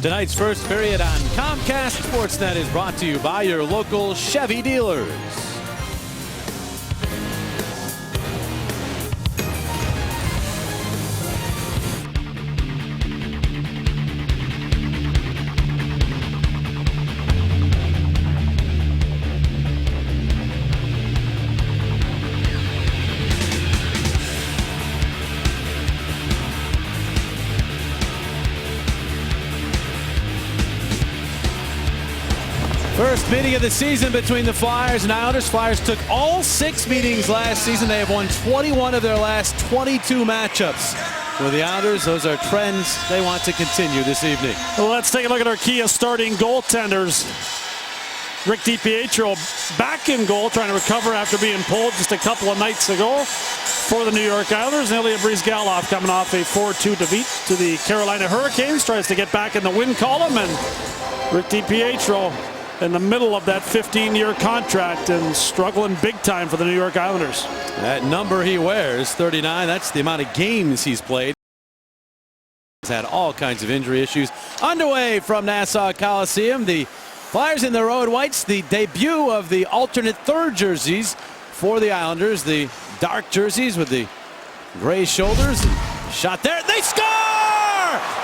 Tonight's first period on Comcast Sportsnet is brought to you by your local Chevy dealers. First meeting of the season between the Flyers and Islanders. Flyers took all 6 meetings last season. They have won 21 of their last 22 matchups. For the Islanders, those are trends they want to continue this evening. Well, let's take a look at our key starting goaltenders. Rick DiPietro back in goal, trying to recover after being pulled just a couple of nights ago for the New York Islanders. And Ilya Bryzgalov coming off a 4-2 defeat to the Carolina Hurricanes. Tries to get back in the win column. And Rick DiPietro in the middle of that 15-year contract and struggling big time for the New York Islanders. That number he wears, 39, that's the amount of games he's played. He's had all kinds of injury issues. Underway from Nassau Coliseum, the Flyers in the road whites, the debut of the alternate third jerseys for the Islanders, the dark jerseys with the gray shoulders. Shot there, they score!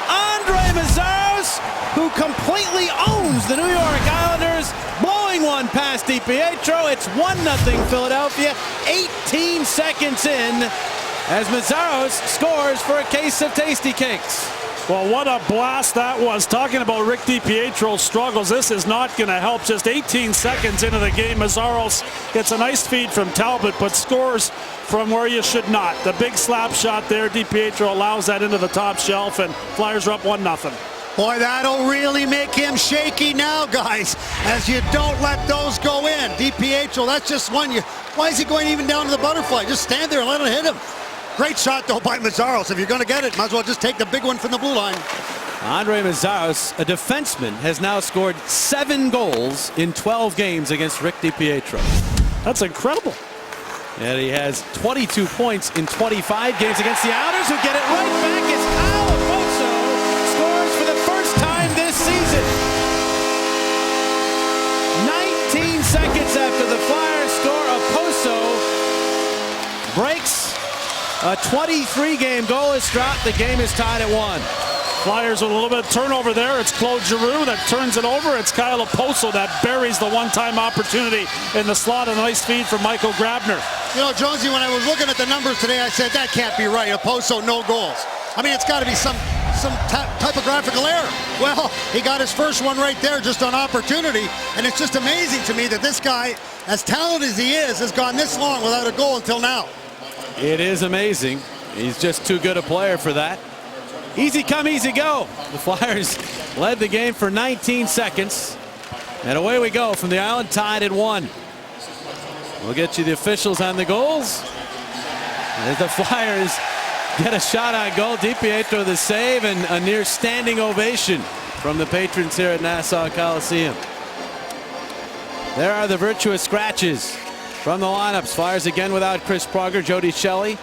Andre Mazzaros, who completely owns the New York Islanders, blowing one past DiPietro. It's 1-0 Philadelphia, 18 seconds in, as Mazzaros scores for a case of tasty cakes. Well, what a blast that was. Talking about Rick DiPietro's struggles, this is not going to help. Just 18 seconds into the game, Mazzaros gets a nice feed from Talbot, but scores from where you should not. The big slap shot there, DiPietro allows that into the top shelf, and Flyers are up 1-0. Boy, that'll really make him shaky now, guys, as you don't let those go in. DiPietro, that's just one. Why is he going even down to the butterfly? Just stand there and let it hit him. Great shot, though, by Mazzaros. If you're going to get it, might as well just take the big one from the blue line. Andre Mazzaros, a defenseman, has now scored 7 goals in 12 games against Rick DiPietro. That's incredible. And he has 22 points in 25 games against the Islanders, who get it right back. It's Kyle Okposo scores for the first time this season. 19 seconds after the Flyers score, Okposo breaks a 23-game goalless drought. The game is tied at 1. Flyers with a little bit of turnover there. It's Claude Giroux that turns it over. It's Kyle Okposo that buries the one-time opportunity in the slot. A nice feed from Michael Grabner. You know, Jonesy, when I was looking at the numbers today, I said, that can't be right. Okposo, no goals. I mean, it's got to be some typographical error. Well, he got his first one right there just on opportunity, and it's just amazing to me that this guy, as talented as he is, has gone this long without a goal until now. It is amazing. He's just too good a player for that. Easy come, easy go. The Flyers led the game for 19 seconds. And away we go from the Island, tied at 1. We'll get you the officials on the goals. As the Flyers get a shot on goal, DiPietro the save, and a near standing ovation from the patrons here at Nassau Coliseum. There are the virtuous scratches from the lineups. Flyers again without Chris Pronger, Jody Shelley,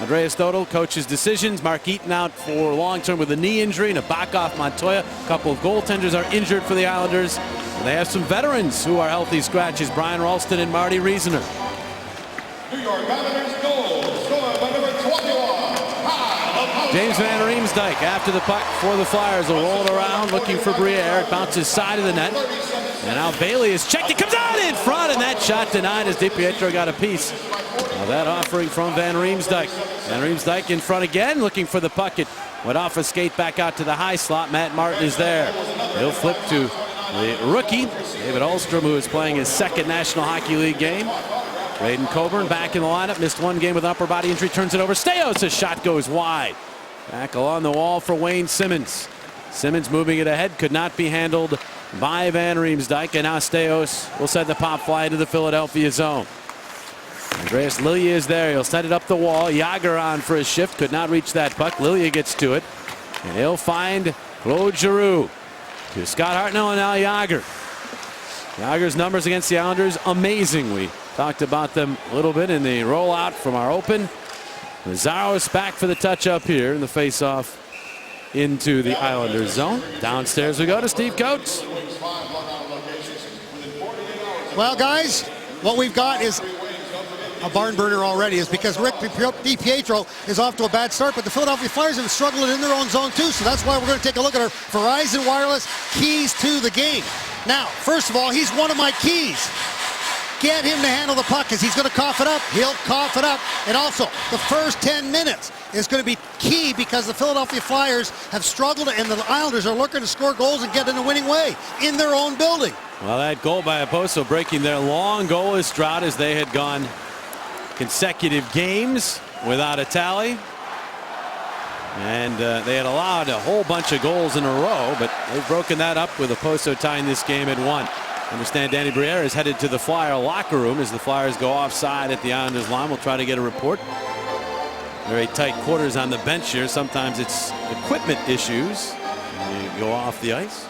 Andreas Dodal, coach's decisions. Mark Eaton out for long-term with a knee injury. Nabokov, Montoya. A couple of goaltenders are injured for the Islanders. And they have some veterans who are healthy scratches. Brian Ralston and Marty Reasoner. New York Islanders goal scored by number 21. James Van Riemsdyk after the puck for the Flyers will roll it around looking for Briere. It bounces side of the net. And now Bailey is checked. It comes out in front, and that shot denied as DiPietro got a piece. Now that offering from Van Riemsdyk. Van Riemsdyk in front again, looking for the puck. It went off a skate back out to the high slot. Matt Martin is there. He'll flip to the rookie, David Ahlstrom, who is playing his second National Hockey League game. Braden Coburn back in the lineup. Missed one game with an upper body injury. Turns it over. Staios, a shot goes wide. Back along the wall for Wayne Simmons. Simmons moving it ahead. Could not be handled by Van Riemsdyk. And now Staios will send the pop fly into the Philadelphia zone. Andreas Lilja is there. He'll send it up the wall. Jágr on for a shift. Could not reach that puck. Lilja gets to it. And he'll find Claude Giroux. To Scott Hartnell and now Jágr. Jágr's numbers against the Islanders, amazing. We talked about them a little bit in the rollout from our open. Mazzaros back for the touch up here in the face-off into the Islanders zone. Downstairs we go to Steve Coates. Well, guys, what we've got is a barn burner already, is because Rick DiPietro is off to a bad start, but the Philadelphia Flyers have struggled in their own zone too, so that's why we're going to take a look at our Verizon Wireless keys to the game. Now, first of all, he's one of my keys. Get him to handle the puck, because he's going to cough it up. He'll cough it up. And also, the first 10 minutes is going to be key, because the Philadelphia Flyers have struggled, and the Islanders are looking to score goals and get in a winning way in their own building. Well, that goal by Oposo breaking their long goalless drought, as they had gone consecutive games without a tally. And they had allowed a whole bunch of goals in a row, but they've broken that up with Oposo tying this game at 1. Understand Danny Briere is headed to the Flyer locker room as the Flyers go offside at the Islanders line. We'll try to get a report. Very tight quarters on the bench here. Sometimes it's equipment issues. You go off the ice.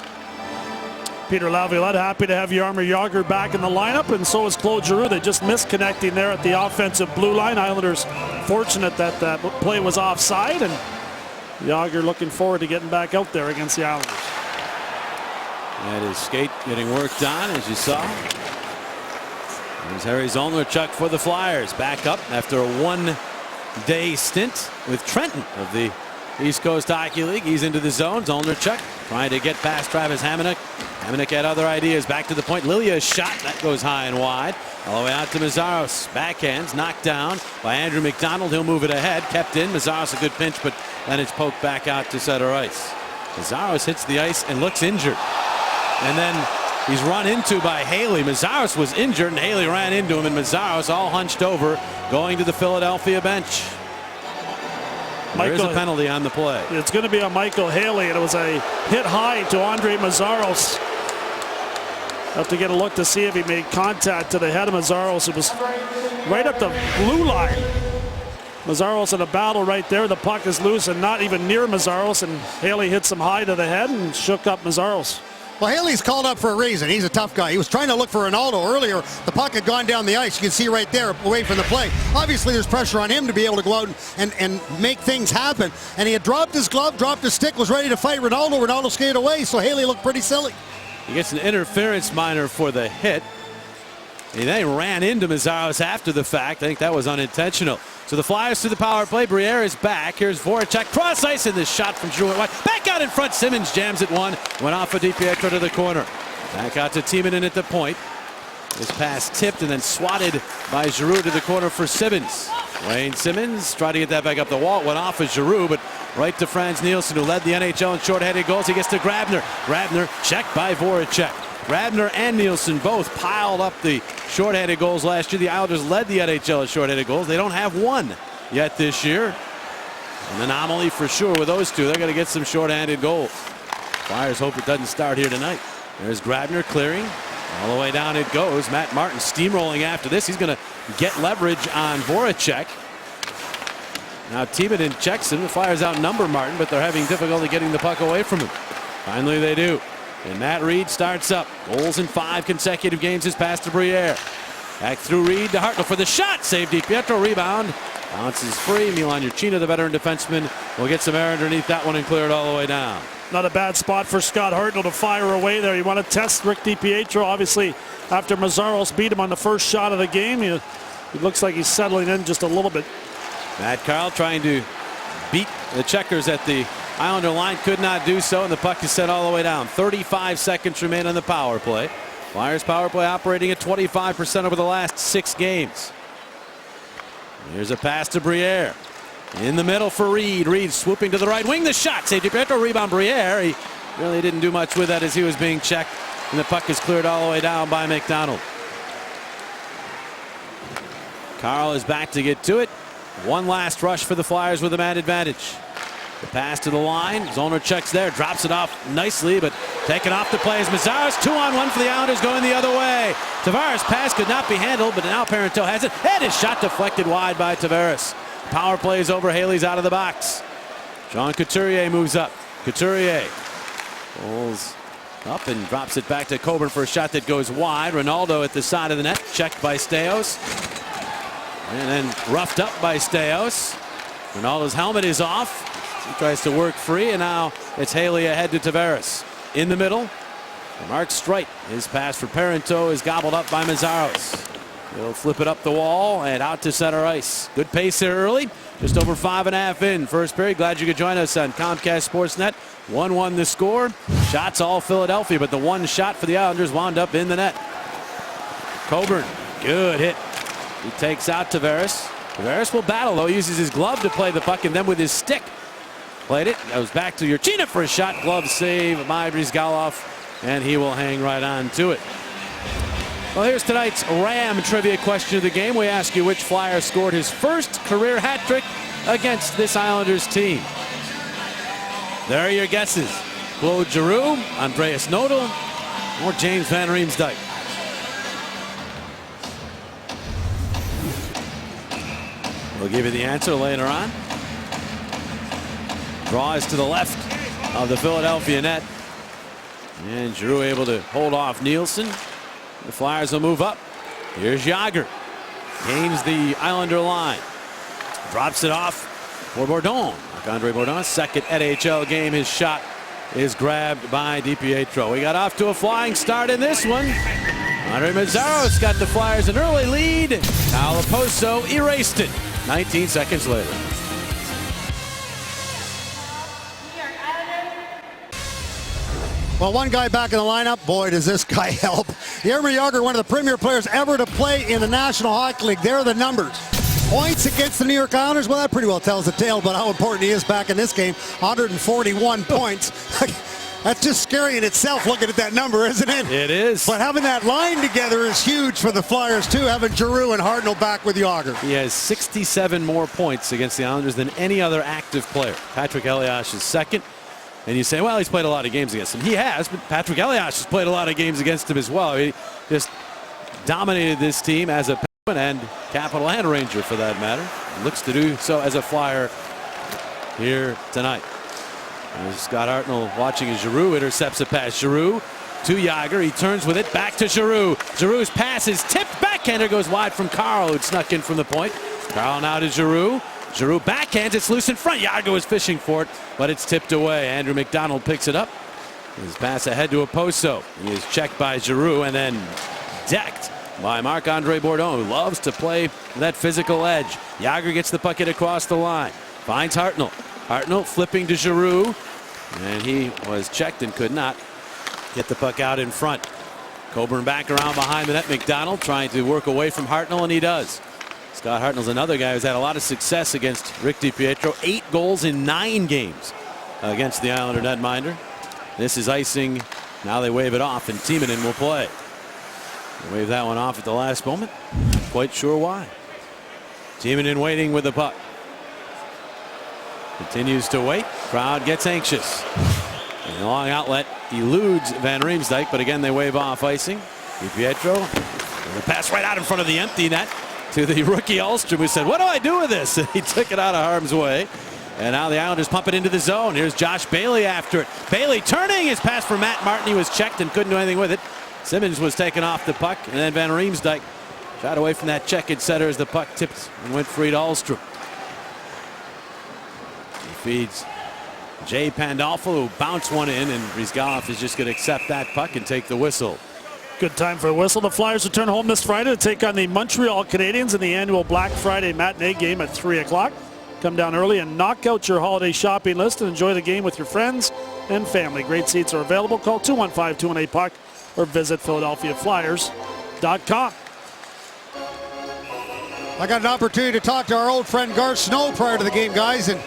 Peter Laviolette happy to have Jaromir Jagr back in the lineup, and so is Claude Giroux. They just missed connecting there at the offensive blue line. Islanders fortunate that that play was offside, and Jagr looking forward to getting back out there against the Islanders. And his skate getting worked on, as you saw. There's Harry Zollnerchuk for the Flyers, back up after a one-day stint with Trenton of the East Coast Hockey League. He's into the zone. Zollnerchuk trying to get past Travis Hamonic. Hamonic had other ideas. Back to the point. Lilia's shot. That goes high and wide. All the way out to Mazzaros. Backhands knocked down by Andrew McDonald. He'll move it ahead. Kept in. Mazzaros a good pinch, but then it's poked back out to center ice. Mazzaros hits the ice and looks injured. And then he's run into by Haley. Mazzaros was injured, and Haley ran into him, and Mazzaros all hunched over, going to the Philadelphia bench. There is a penalty on the play. It's going to be on Michael Haley, and it was a hit high to Andre Mazzaros. Have to get a look to see if he made contact to the head of Mazzaros. It was right up the blue line. Mazzaros in a battle right there. The puck is loose and not even near Mazzaros, and Haley hits him high to the head and shook up Mazzaros. Well, Haley's called up for a reason. He's a tough guy. He was trying to look for Ronaldo earlier. The puck had gone down the ice. You can see right there away from the play. Obviously, there's pressure on him to be able to go out and make things happen. And he had dropped his glove, dropped his stick, was ready to fight Ronaldo. Ronaldo skated away, so Haley looked pretty silly. He gets an interference minor for the hit. He then ran into Mazzaros after the fact. I think that was unintentional. So the Flyers to the power play. Briere is back. Here's Voracek. Cross ice, and this shot from Giroux. Back out in front. Simmons jams it one. Went off of DiPietro to the corner. Back out to Timonen at the point. This pass tipped and then swatted by Giroux to the corner for Simmons. Wayne Simmons tried to get that back up the wall. It went off of Giroux, but right to Franz Nielsen, who led the NHL in shorthanded goals. He gets to Grabner. Grabner checked by Voracek. Grabner and Nielsen both piled up the shorthanded goals last year. The Islanders led the NHL in shorthanded goals. They don't have one yet this year. An anomaly for sure with those two. They're going to get some shorthanded goals. Flyers hope it doesn't start here tonight. There's Grabner clearing. All the way down it goes. Matt Martin steamrolling after this. He's going to get leverage on Voracek. Now Timonen checks him. The Flyers outnumber Martin, but they're having difficulty getting the puck away from him. Finally they do. And Matt Reed starts up. Goals in 5 consecutive games. His pass to Briere. Back through Reed to Hartnell for the shot. Save DiPietro. Rebound. Bounces free. Milan Jurchina, the veteran defenseman, will get some air underneath that one and clear it all the way down. Not a bad spot for Scott Hartnell to fire away there. You want to test Rick DiPietro. Obviously, after Mazzaros beat him on the first shot of the game, it looks like he's settling in just a little bit. Matt Carl trying to beat the checkers at the Islander line, could not do so, and the puck is sent all the way down. 35 seconds remain on the power play. Flyers power play operating at 25% over the last 6 games. Here's a pass to Briere. In the middle for Reed. Reed swooping to the right wing. The shot. Save DiPietro. Rebound Briere. He really didn't do much with that as he was being checked. And the puck is cleared all the way down by McDonald. Carl is back to get to it. One last rush for the Flyers with a man advantage. The pass to the line. Zollnerchuk's there. Drops it off nicely, but taken off the play is Mazzaros. 2-on-1 for the Islanders going the other way. Tavares' pass could not be handled, but now Parenteau has it. And his shot deflected wide by Tavares. Power play is over. Haley's out of the box. John Couturier moves up. Couturier pulls up and drops it back to Coburn for a shot that goes wide. Ronaldo at the side of the net. Checked by Staios. And then roughed up by Staios. Ronaldo's helmet is off. He tries to work free, and now it's Haley ahead to Tavares. In the middle, Mark Streit. His pass for Parento is gobbled up by Mazzaros. He'll flip it up the wall and out to center ice. Good pace there early. Just over 5.5 in first period. Glad you could join us on Comcast Sportsnet. 1-1 the score. Shots all Philadelphia, but the one shot for the Islanders wound up in the net. Coburn, good hit. He takes out Tavares. Tavares will battle, though. He uses his glove to play the puck, and then with his stick played it. Goes back to Urchina for a shot. Glove save by Brizgalov, and he will hang right on to it. Well, here's tonight's Ram trivia question of the game. We ask you which Flyer scored his first career hat trick against this Islanders team. There are your guesses. Claude Giroux, Andreas Nodal, or James Van Riemsdyk. We'll give you the answer later on. Draw is to the left of the Philadelphia net. And Giroux able to hold off Nielsen. The Flyers will move up. Here's Jagr. Gains the Islander line. Drops it off for Bourdon. Andre Bourdon's second NHL game. His shot is grabbed by DiPietro. We got off to a flying start in this one. Andre Mazzaros got the Flyers an early lead. Now Oposo erased it 19 seconds later. Well, one guy back in the lineup, boy, does this guy help. Jaromir Jagr, one of the premier players ever to play in the National Hockey League. There are the numbers. Points against the New York Islanders. Well, that pretty well tells the tale about how important he is back in this game. 141 points. That's just scary in itself, looking at that number, isn't it? It is. But having that line together is huge for the Flyers, too, having Giroux and Hartnell back with Jagr. He has 67 more points against the Islanders than any other active player. Patrick Elias is second. And you say, well, he's played a lot of games against him. He has, but Patrick Elias has played a lot of games against him as well. He just dominated this team as a Penguin and Capital and Ranger, for that matter. Looks to do so as a Flyer here tonight. There's Scott Hartnell watching as Giroux intercepts a pass. Giroux to Jagr. He turns with it back to Giroux. Giroux's pass is tipped. Backhander goes wide from Carl, who'd snuck in from the point. Carl now to Giroux. Giroux backhands. It's loose in front. Jagr was fishing for it, but it's tipped away. Andrew McDonald picks it up. His pass ahead to Oposo. He is checked by Giroux and then decked by Marc-Andre Bourdon, who loves to play that physical edge. Jagr gets the bucket across the line. Finds Hartnell. Hartnell flipping to Giroux, and he was checked and could not get the puck out in front. Coburn back around behind the net. McDonald trying to work away from Hartnell, and he does. Scott Hartnell's another guy who's had a lot of success against Rick DiPietro. 8 goals in 9 games against the Islander netminder. This is icing. Now they wave it off, and Timonen will play. They wave that one off at the last moment. Not quite sure why. Timonen waiting with the puck. Continues to wait. Crowd gets anxious. And the long outlet eludes Van Riemsdyk, but again they wave off icing. DiPietro with a pass right out in front of the empty net to the rookie Alstrom, who said, what do I do with this? And he took it out of harm's way. And now the Islanders pump it into the zone. Here's Josh Bailey after it. Bailey turning. His pass for Matt Martin. He was checked and couldn't do anything with it. Simmons was taken off the puck, and then Van Riemsdyk shot away from that check-in setter as the puck tipped and went free to Alstrom. He feeds Jay Pandolfo, who bounced one in, and Brizgalov is just going to accept that puck and take the whistle. Good time for a whistle. The Flyers return home this Friday to take on the Montreal Canadiens in the annual Black Friday matinee game at 3 o'clock. Come down early and knock out your holiday shopping list and enjoy the game with your friends and family. Great seats are available. Call 215-218-PUCK or visit PhiladelphiaFlyers.com. I got an opportunity to talk to our old friend Garth Snow prior to the game, guys, and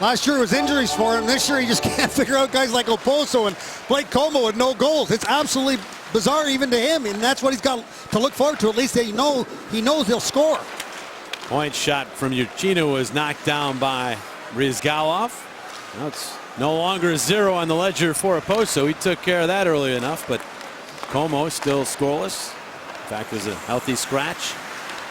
last year was injuries for him. This year he just can't figure out guys like Oposo and Blake Como with no goals. It's absolutely bizarre even to him, and that's what he's got to look forward to. At least he knows he'll score. Point shot from Urchina was knocked down by Brizgalov. Now it's no longer a 0 on the ledger for Oposo. He took care of that early enough, but Como still scoreless. In fact, was a healthy scratch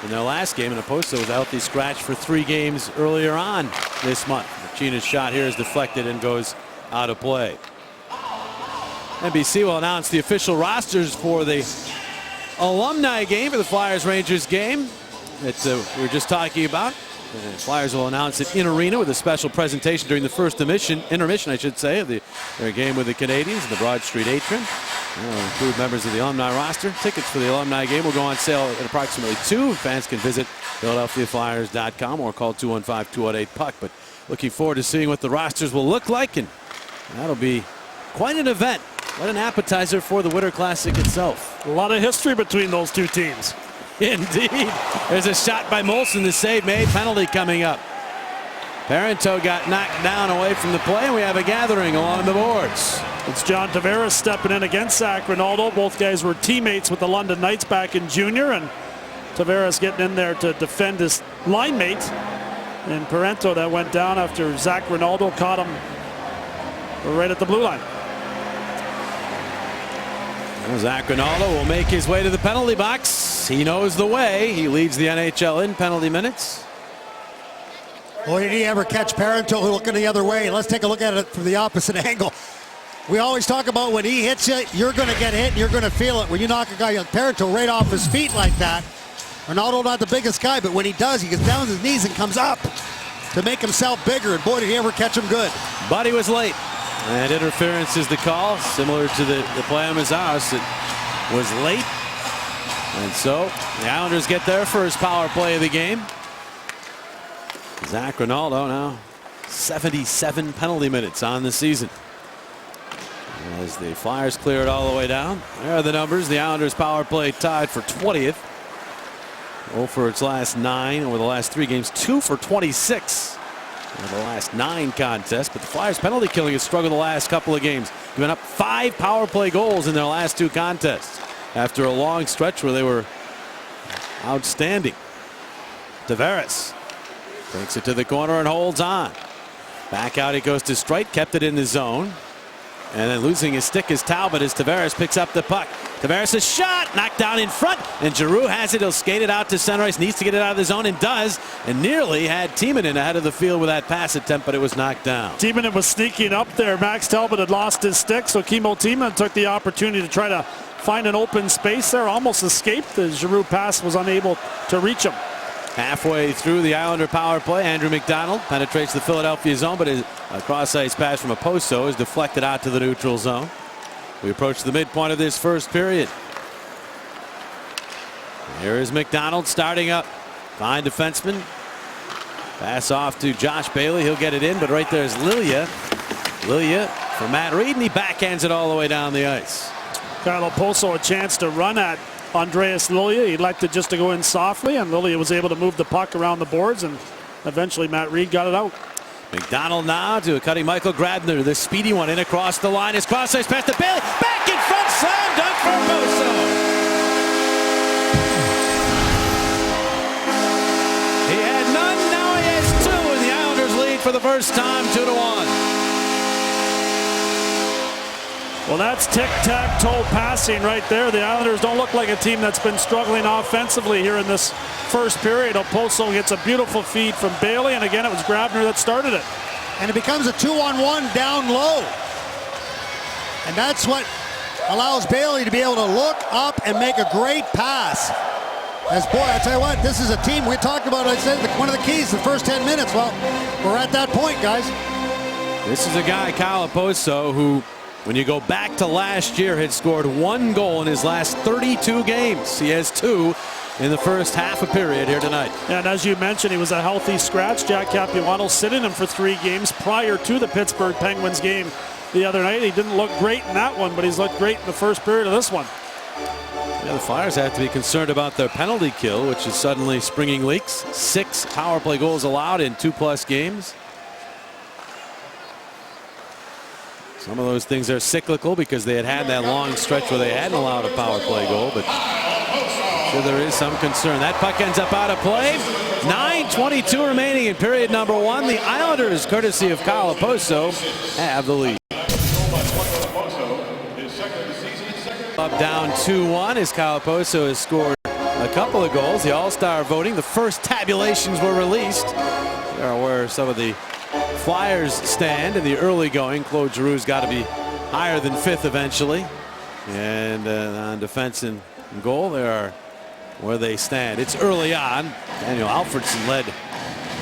in their last game, and Oposo was a healthy scratch for 3 games earlier on this month. Urchina's shot here is deflected and goes out of play. NBC will announce the official rosters for the alumni game, for the Flyers-Rangers game that we were just talking about. The Flyers will announce it in arena with a special presentation during the first intermission, I should say, of their game with the Canadiens in the Broad Street Atrium. They'll include members of the alumni roster. Tickets for the alumni game will go on sale at approximately 2. Fans can visit PhiladelphiaFlyers.com or call 215-218-PUCK. But looking forward to seeing what the rosters will look like, and that'll be quite an event. What an appetizer for the Winter Classic itself. A lot of history between those two teams. Indeed. There's a shot by Molson. The save made. Penalty coming up. Parenteau got knocked down away from the play, and we have a gathering along the boards. It's John Tavares stepping in against Zach Rinaldo. Both guys were teammates with the London Knights back in junior, and Tavares getting in there to defend his line mate. And Parenteau that went down after Zach Rinaldo caught him right at the blue line. Well, Zach Rinaldo will make his way to the penalty box. He knows the way. He leads the NHL in penalty minutes. Boy, did he ever catch Parenteau looking the other way. Let's take a look at it from the opposite angle. We always talk about when he hits you, you're going to get hit and you're going to feel it. When you knock a guy like Parenteau right off his feet like that, Ronaldo not the biggest guy, but when he does, he gets down on his knees and comes up to make himself bigger. And boy, did he ever catch him good. But he was late. And interference is the call, similar to the play on Mazzaros. It was late. And so the Islanders get their first power play of the game. Zach Rinaldo now 77 penalty minutes on the season. As the Flyers clear it all the way down. There are the numbers. The Islanders power play tied for 20th. 0 for its last 9 over the last 3 games. 2 for 26 over the last 9 contests. But the Flyers penalty killing has struggled the last couple of games. Giving up 5 power play goals in their last 2 contests after a long stretch where they were outstanding. Tavares takes it to the corner and holds on. Back out he goes to Streit, kept it in the zone. And then losing his stick is Talbot as Tavares picks up the puck. Tavares' shot knocked down in front, and Giroux has it. He'll skate it out to center ice. Needs to get it out of the zone and does, and nearly had Timonen ahead of the field with that pass attempt, but it was knocked down. Timonen was sneaking up there. Max Talbot had lost his stick, so Kimmo Timonen took the opportunity to try to find an open space there. Almost escaped. The Giroux pass was unable to reach him. Halfway through the Islander power play, Andrew McDonald penetrates the Philadelphia zone, but a cross-ice pass from Oposo is deflected out to the neutral zone. We approach the midpoint of this first period. Here is McDonald starting up. Fine defenseman. Pass off to Josh Bailey. He'll get it in, but right there is Lilia. Lilia for Matt Reed, and he backhands it all the way down the ice. Kyle Oposo a chance to run at Andreas Lilia. He elected just to go in softly, and Lilia was able to move the puck around the boards, and eventually Matt Reed got it out. McDonald now to a cutting Michael Grabner. The speedy one in across the line. His cross-ice pass to Bailey. Back in front, slam dunk for Oposo. He had none, now he has 2, and the Islanders lead for the first time 2-1. Well, that's tic-tac-toe passing right there. The Islanders don't look like a team that's been struggling offensively here in this first period. Oposo gets a beautiful feed from Bailey, and again, it was Grabner that started it. And it becomes a 2-on-1 down low. And that's what allows Bailey to be able to look up and make a great pass. As boy, I tell you what, this is a team we talked about. I said one of the keys, the first 10 minutes. Well, we're at that point, guys. This is a guy, Kyle Oposo, who, when you go back to last year, had scored 1 goal in his last 32 games. He has 2 in the first half a period here tonight. And as you mentioned, he was a healthy scratch. Jack Capuano sitting him for 3 games prior to the Pittsburgh Penguins game the other night. He didn't look great in that one, but he's looked great in the first period of this one. Yeah, the Flyers have to be concerned about their penalty kill, which is suddenly springing leaks. 6 power play goals allowed in 2+ games. Some of those things are cyclical because they had that long stretch where they hadn't allowed a power play goal, but sure there is some concern. That puck ends up out of play. 9:22 remaining in period number 1. The Islanders, courtesy of Kyle Oposo, have the lead. Up down 2-1 as Kyle Oposo has scored a couple of goals. The All-Star voting, the first tabulations were released. There are where some of the Flyers stand in the early going. Claude Giroux's got to be higher than 5th eventually. And on defense and goal, they are where they stand. It's early on. Daniel Alfredsson led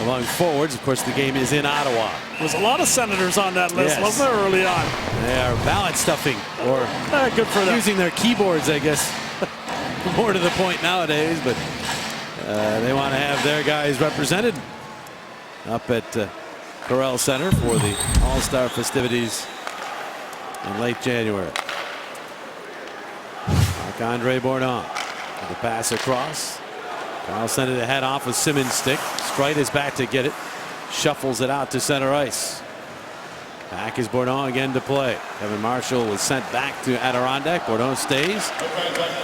among forwards. Of course, the game is in Ottawa. There's a lot of Senators on that list, Yes. wasn't there, early on? They are ballot stuffing, or Good for them. using their keyboards, I guess. More to the point nowadays, but they want to have their guys represented up at Corel Center for the All-Star festivities in late January. Andre Bourdon with the pass across. Kyle sent it ahead off of Simmons' stick. Strite is back to get it. Shuffles it out to center ice. Back is Bourdon again to play. Kevin Marshall was sent back to Adirondack. Bourdon stays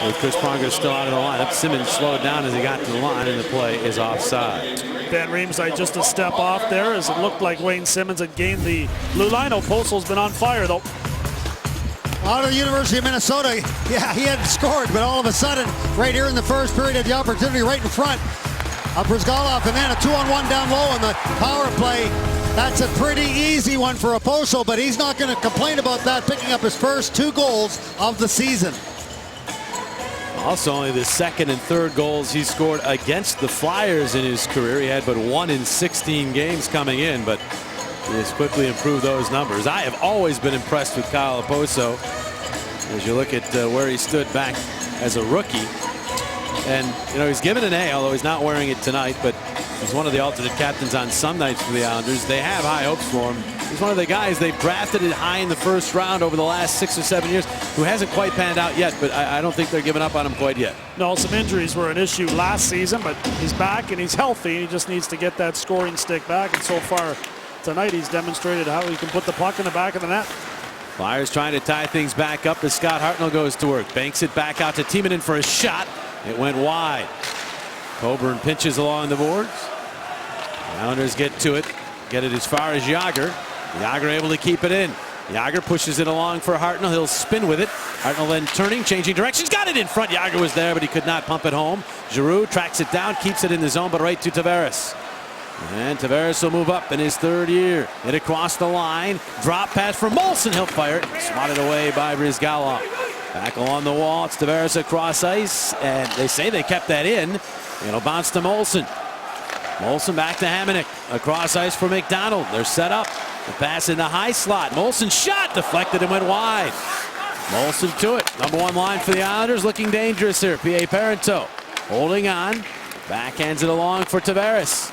with Chris Pronger still out of the lineup. Simmons slowed down as he got to the line, and the play is offside. Van Riemsdyk just a step off there, as it looked like Wayne Simmons had gained the blue line. Oposo's been on fire, though. Out of the University of Minnesota, yeah, he hadn't scored, but all of a sudden, right here in the first period, had the opportunity right in front of Brizgalov, and then a 2-on-1 down low in the power play. That's a pretty easy one for Oposo, but he's not going to complain about that, picking up his first 2 goals of the season. Also, only the second and third goals he scored against the Flyers in his career. He had but 1 in 16 games coming in, but he has quickly improved those numbers. I have always been impressed with Kyle Oposo as you look at where he stood back as a rookie. And, you know, he's given an A, although he's not wearing it tonight, but he's one of the alternate captains on some nights for the Islanders. They have high hopes for him. He's one of the guys they've drafted it high in the first round over the last 6 or 7 years, who hasn't quite panned out yet, but I don't think they're giving up on him quite yet. No, some injuries were an issue last season, but he's back and he's healthy. He just needs to get that scoring stick back, and so far tonight he's demonstrated how he can put the puck in the back of the net. Flyers trying to tie things back up as Scott Hartnell goes to work. Banks it back out to Timonen for a shot. It went wide. Coburn pinches along the boards. The Islanders get to it. Get it as far as Jágr. Jágr able to keep it in. Jágr pushes it along for Hartnell. He'll spin with it. Hartnell then turning, changing directions. Got it in front. Jágr was there, but he could not pump it home. Giroux tracks it down, keeps it in the zone, but right to Tavares. And Tavares will move up in his 3rd year. Hit across the line. Drop pass for Molson. He'll fire it. Swatted away by Brizgalov. Back along the wall. It's Tavares across ice. And they say they kept that in. It'll bounce to Molson. Molson back to Hamonic. Across ice for McDonald. They're set up. The pass in the high slot. Molson shot. Deflected and went wide. Molson to it. Number 1 line for the Islanders. Looking dangerous here. P.A. Parento holding on. Backhands it along for Tavares.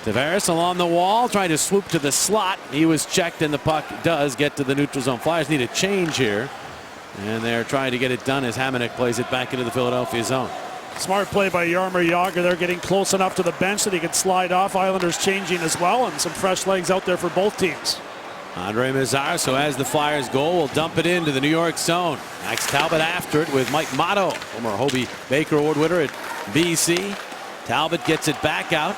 Tavares along the wall, trying to swoop to the slot. He was checked, and the puck does get to the neutral zone. Flyers need a change here, and they're trying to get it done as Hamonic plays it back into the Philadelphia zone. Smart play by Jaromir Jágr. They're getting close enough to the bench that he can slide off. Islanders changing as well, and some fresh legs out there for both teams. Andre Mazar, so as the Flyers goal, will dump it into the New York zone. Max Talbot after it with Mike Motto, former Hobie Baker Award winner at BC. Talbot gets it back out.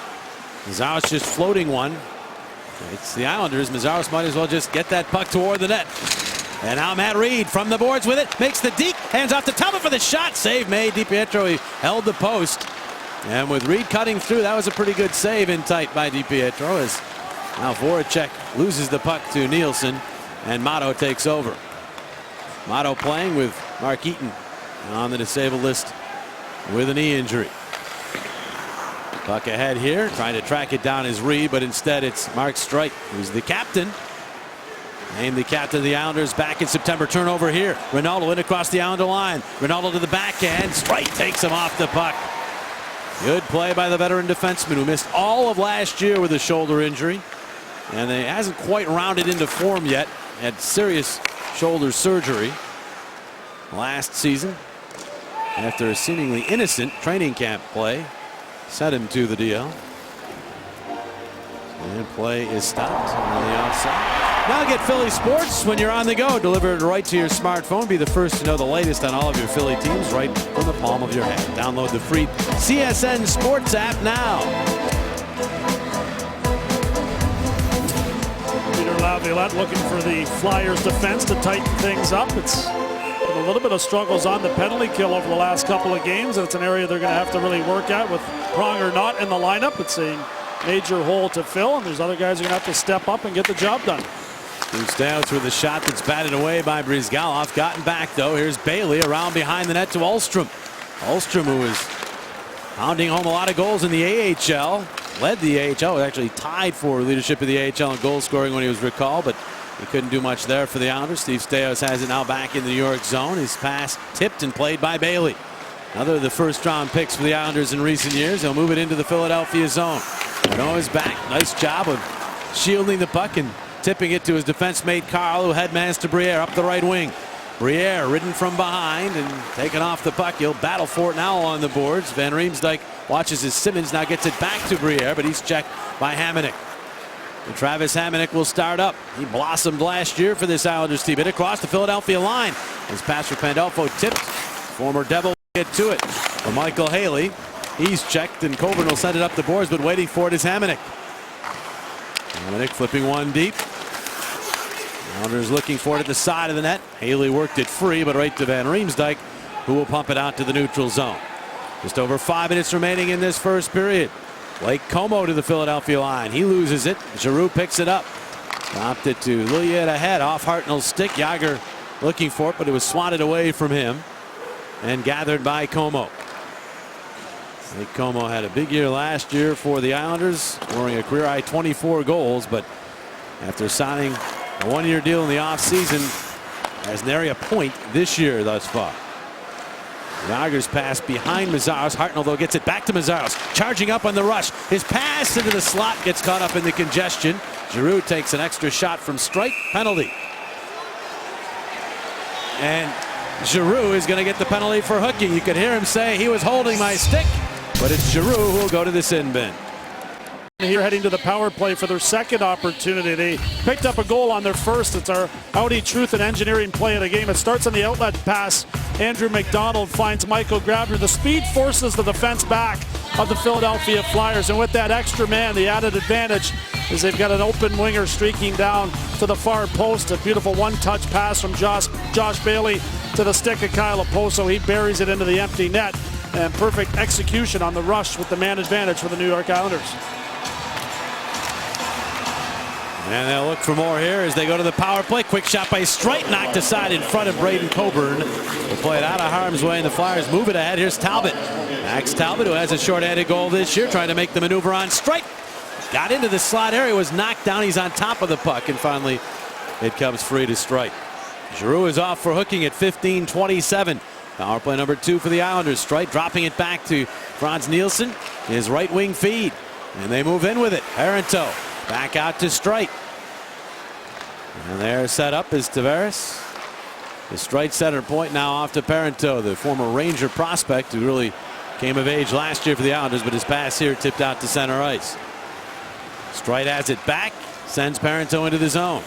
Mazaros just floating one. It's the Islanders. Mazaros might as well just get that puck toward the net. And now Matt Reed from the boards with it. Makes the deke. Hands off to Talbot for the shot. Save made. DiPietro, he held the post. And with Reed cutting through, that was a pretty good save in tight by DiPietro, as now Voracek loses the puck to Nielsen, and Motto takes over. Motto playing with Mark Eaton on the disabled list with a knee injury. Puck ahead here, trying to track it down is Reed, but instead it's Mark Strite, who's the captain. Named the captain of the Islanders back in September. Turnover here. Ronaldo in across the Islander line. Ronaldo to the backhand. Strite takes him off the puck. Good play by the veteran defenseman who missed all of last year with a shoulder injury. And he hasn't quite rounded into form yet. Had serious shoulder surgery last season after a seemingly innocent training camp play sent him to the DL. And play is stopped on the outside. Now get Philly sports when you're on the go. Delivered right to your smartphone. Be the first to know the latest on all of your Philly teams right from the palm of your hand. Download the free CSN Sports app now. Peter Laviolette looking for the Flyers defense to tighten things up. It's been a little bit of struggles on the penalty kill over the last couple of games, and it's an area they're going to have to really work at with Pronger not in the lineup. It's a major hole to fill, and there's other guys who are going to have to step up and get the job done. Moves down through the shot that's batted away by Brizgalov. Gotten back though. Here's Bailey around behind the net to Ulstrom. Ulstrom, who is pounding home a lot of goals in the AHL, led the AHL, was actually tied for leadership of the AHL in goal scoring when he was recalled, but he couldn't do much there for the Islanders. Steve Stais has it now back in the New York zone. His pass tipped and played by Bailey. Another of the first-round picks for the Islanders in recent years. They'll move it into the Philadelphia zone. Noah's back. Nice job of shielding the puck and tipping it to his defense mate Carl, who headmans to Briere up the right wing. Briere ridden from behind and taken off the puck. He'll battle for it now on the boards. Van Riemsdyk watches as Simmons now gets it back to Briere, but he's checked by Hamonic. And Travis Hamonic will start up. He blossomed last year for this Islanders team. Hit across the Philadelphia line. His pass for Pandolfo tipped. Former Devil will get to it for Michael Haley. He's checked and Coburn will send it up the boards, but waiting for it is Hamonic. Hamonic flipping one deep. Islanders looking for it at the side of the net. Haley worked it free, but right to Van Riemsdyk, who will pump it out to the neutral zone. Just over 5 minutes remaining in this first period. Blake Como to the Philadelphia line. He loses it. Giroux picks it up. Dropped it to Lilliet ahead off Hartnell's stick. Jagr looking for it, but it was swatted away from him and gathered by Como. Blake Como had a big year last year for the Islanders, scoring a career high 24 goals, but after signing a one-year deal in the offseason, has nary a point this year thus far. Jagr's pass behind Mazzaros. Hartnell, though, gets it back to Mazzaros. Charging up on the rush. His pass into the slot gets caught up in the congestion. Giroux takes an extra shot from strike. Penalty. And Giroux is going to get the penalty for hooking. You could hear him say, he was holding my stick. But it's Giroux who will go to the sin bin. Here heading to the power play for their second opportunity. They picked up a goal on their first. It's our Audi truth and engineering play of the game. It starts on the outlet pass. Andrew McDonald finds Michael Grabner. The speed forces the defense back of the Philadelphia Flyers. And with that extra man, the added advantage is they've got an open winger streaking down to the far post. A beautiful one-touch pass from Josh Bailey to the stick of Kyle Oposo. He buries it into the empty net. And perfect execution on the rush with the man advantage for the New York Islanders. And they'll look for more here as they go to the power play. Quick shot by Streit, knocked aside in front of Braden Coburn. They'll play it out of harm's way, and the Flyers move it ahead. Here's Talbot. Max Talbot, who has a short-handed goal this year, trying to make the maneuver on Streit. Got into the slot area, was knocked down. He's on top of the puck, and finally it comes free to Streit. Giroux is off for hooking at 15:27. Power play number 2 for the Islanders. Streit dropping it back to Franz Nielsen. His right wing feed. And they move in with it. Parenteau back out to Streit. And there set up is Tavares. The Streit center point now off to Parenteau, the former Ranger prospect who really came of age last year for the Islanders, but his pass here tipped out to center ice. Streit has it back, sends Parenteau into the zone.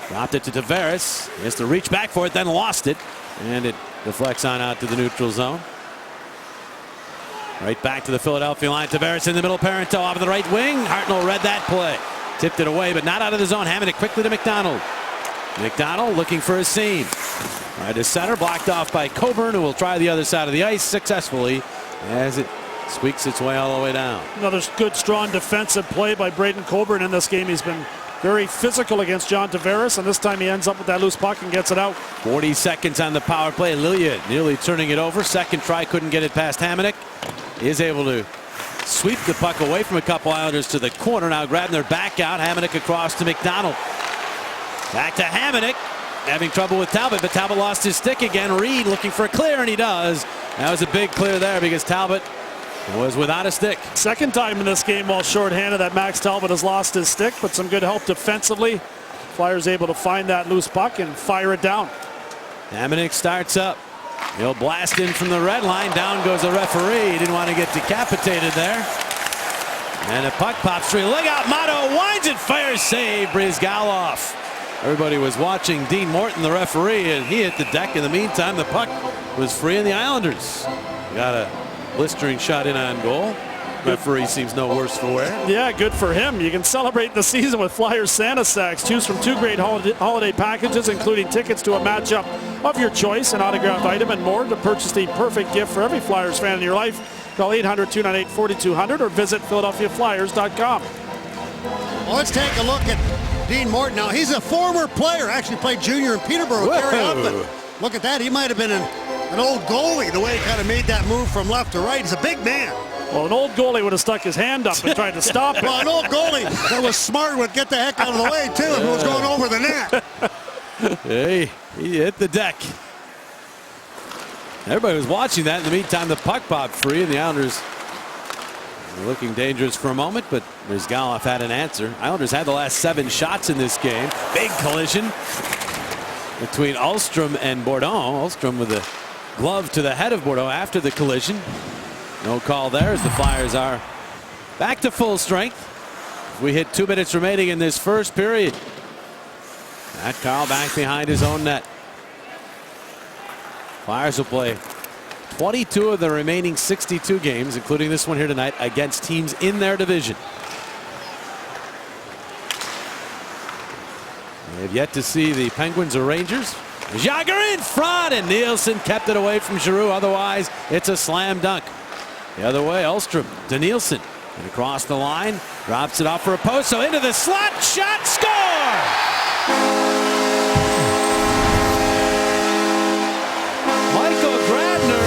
Dropped it to Tavares. He has to reach back for it, then lost it. And it deflects on out to the neutral zone. Right back to the Philadelphia line. Tavares in the middle. Parenteau off of the right wing. Hartnell read that play. Tipped it away, but not out of the zone. Hamonic quickly to McDonald. McDonald looking for a seam. Right to center. Blocked off by Coburn, who will try the other side of the ice successfully as it squeaks its way all the way down. Another good, strong defensive play by Braden Coburn in this game. He's been very physical against John Tavares, and this time he ends up with that loose puck and gets it out. 40 seconds on the power play. Lilia nearly turning it over. Second try, couldn't get it past Hamonic. He is able to sweep the puck away from a couple Islanders to the corner. Now grabbing their back out. Hamonic across to McDonald. Back to Hamonic. Having trouble with Talbot, but Talbot lost his stick again. Reed looking for a clear, and he does. That was a big clear there because Talbot was without a stick. Second time in this game while shorthanded that Max Talbot has lost his stick, but some good help defensively. Flyers able to find that loose puck and fire it down. Hamonic starts up. He'll blast in from the red line. Down goes the referee. He didn't want to get decapitated there. And the puck pops free. Look out, Motto winds it, fires, save, Bryzgalov. Everybody was watching Dean Morton, the referee, and he hit the deck. In the meantime, the puck was free, and the Islanders got a blistering shot in on goal. Referee seems no worse for wear. Yeah, good for him. You can celebrate the season with Flyers Santa Sacks. Choose from 2 great holiday packages, including tickets to a matchup of your choice, an autographed item, and more. To purchase the perfect gift for every Flyers fan in your life, call 800-298-4200 or visit PhiladelphiaFlyers.com. Well, let's take a look at Dean Morton. Now, he's a former player. Actually played junior in Peterborough with Gary Upton. Look at that. He might have been an old goalie, the way he kind of made that move from left to right. He's a big man. Well, an old goalie would have stuck his hand up and tried to stop it. Well, an old goalie that was smart would get the heck out of the way, too, if it was going over the net. Hey, he hit the deck. Everybody was watching that. In the meantime, the puck popped free, and the Islanders were looking dangerous for a moment, but Brizgalov had an answer. Islanders had the last 7 shots in this game. Big collision between Ulstrom and Bourdon. Ulstrom with a glove to the head of Bourdon after the collision. No call there as the Flyers are back to full strength. We hit 2 minutes remaining in this first period. Matt Carl back behind his own net. Flyers will play 22 of the remaining 62 games, including this one here tonight, against teams in their division. They've yet to see the Penguins or Rangers. Jagr in front, and Nielsen kept it away from Giroux. Otherwise, it's a slam dunk. The other way, Ulstrom to Nielsen. And across the line, drops it off for Oposo. Into the slot, shot, score! Michael Grabner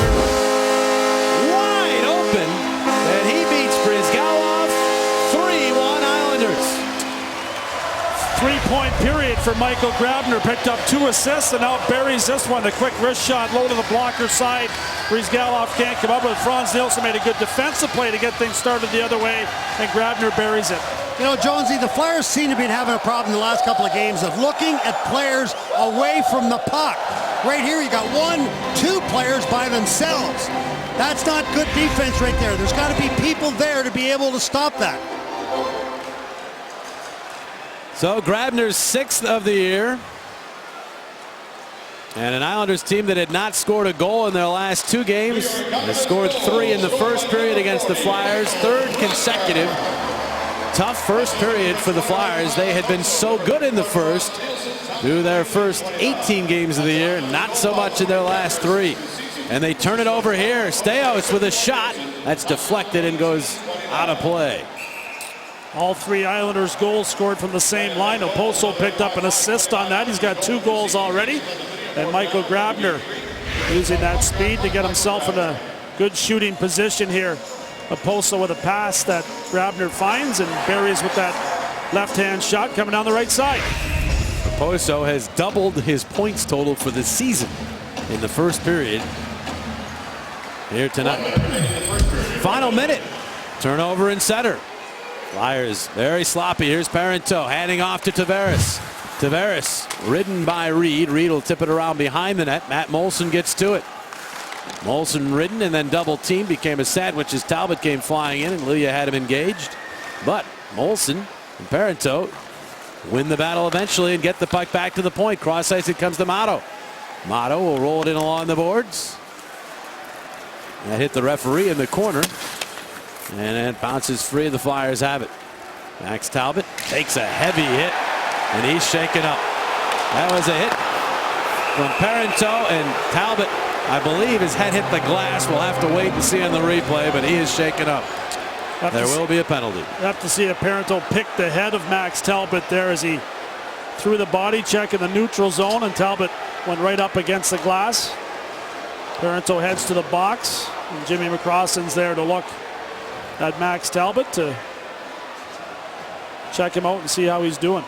wide open, and he beats Brizgalov. 3-1 Islanders. 3-point period for Michael Grabner. Picked up 2 assists and now buries this one. The quick wrist shot low to the blocker side. Brizgalov can't come up with it. Franz Nielsen made a good defensive play to get things started the other way, and Grabner buries it. You know, Jonesy, the Flyers seem to be having a problem the last couple of games of looking at players away from the puck. Right here, you got 1-2 players by themselves. That's not good defense right there. There's got to be people there to be able to stop that. So Grabner's 6th of the year. And an Islanders team that had not scored a goal in their last 2 games. They scored 3 in the first period against the Flyers. 3rd consecutive tough first period for the Flyers. They had been so good in the first through their first 18 games of the year. Not so much in their last 3. And they turn it over here. Staios with a shot. That's deflected and goes out of play. All 3 Islanders goals scored from the same line. Oposo picked up an assist on that. He's got 2 goals already. And Michael Grabner using that speed to get himself in a good shooting position here. Oposo with a pass that Grabner finds and buries with that left-hand shot coming down the right side. Oposo has doubled his points total for the season in the first period here tonight. Final minute. Turnover in center. Flyers very sloppy. Here's Parenteau handing off to Tavares. Tavares ridden by Reed. Reed will tip it around behind the net. Matt Molson gets to it. Molson ridden and then double team. Became a sandwich as Talbot came flying in and Lilia had him engaged. But Molson and Parenteau win the battle eventually and get the puck back to the point. Cross ice, it comes to Mato. Mato will roll it in along the boards. That hit the referee in the corner. And it bounces free. The Flyers have it. Max Talbot takes a heavy hit. And he's shaken up. That was a hit from Parenteau, and Talbot, I believe, his head hit the glass. We'll have to wait and see on the replay, but he is shaken up. There will be a penalty. You have to see a Parenteau pick the head of Max Talbot there as he threw the body check in the neutral zone, and Talbot went right up against the glass. Parenteau heads to the box, and Jimmy McCrossen's there to look at Max Talbot to check him out and see how he's doing.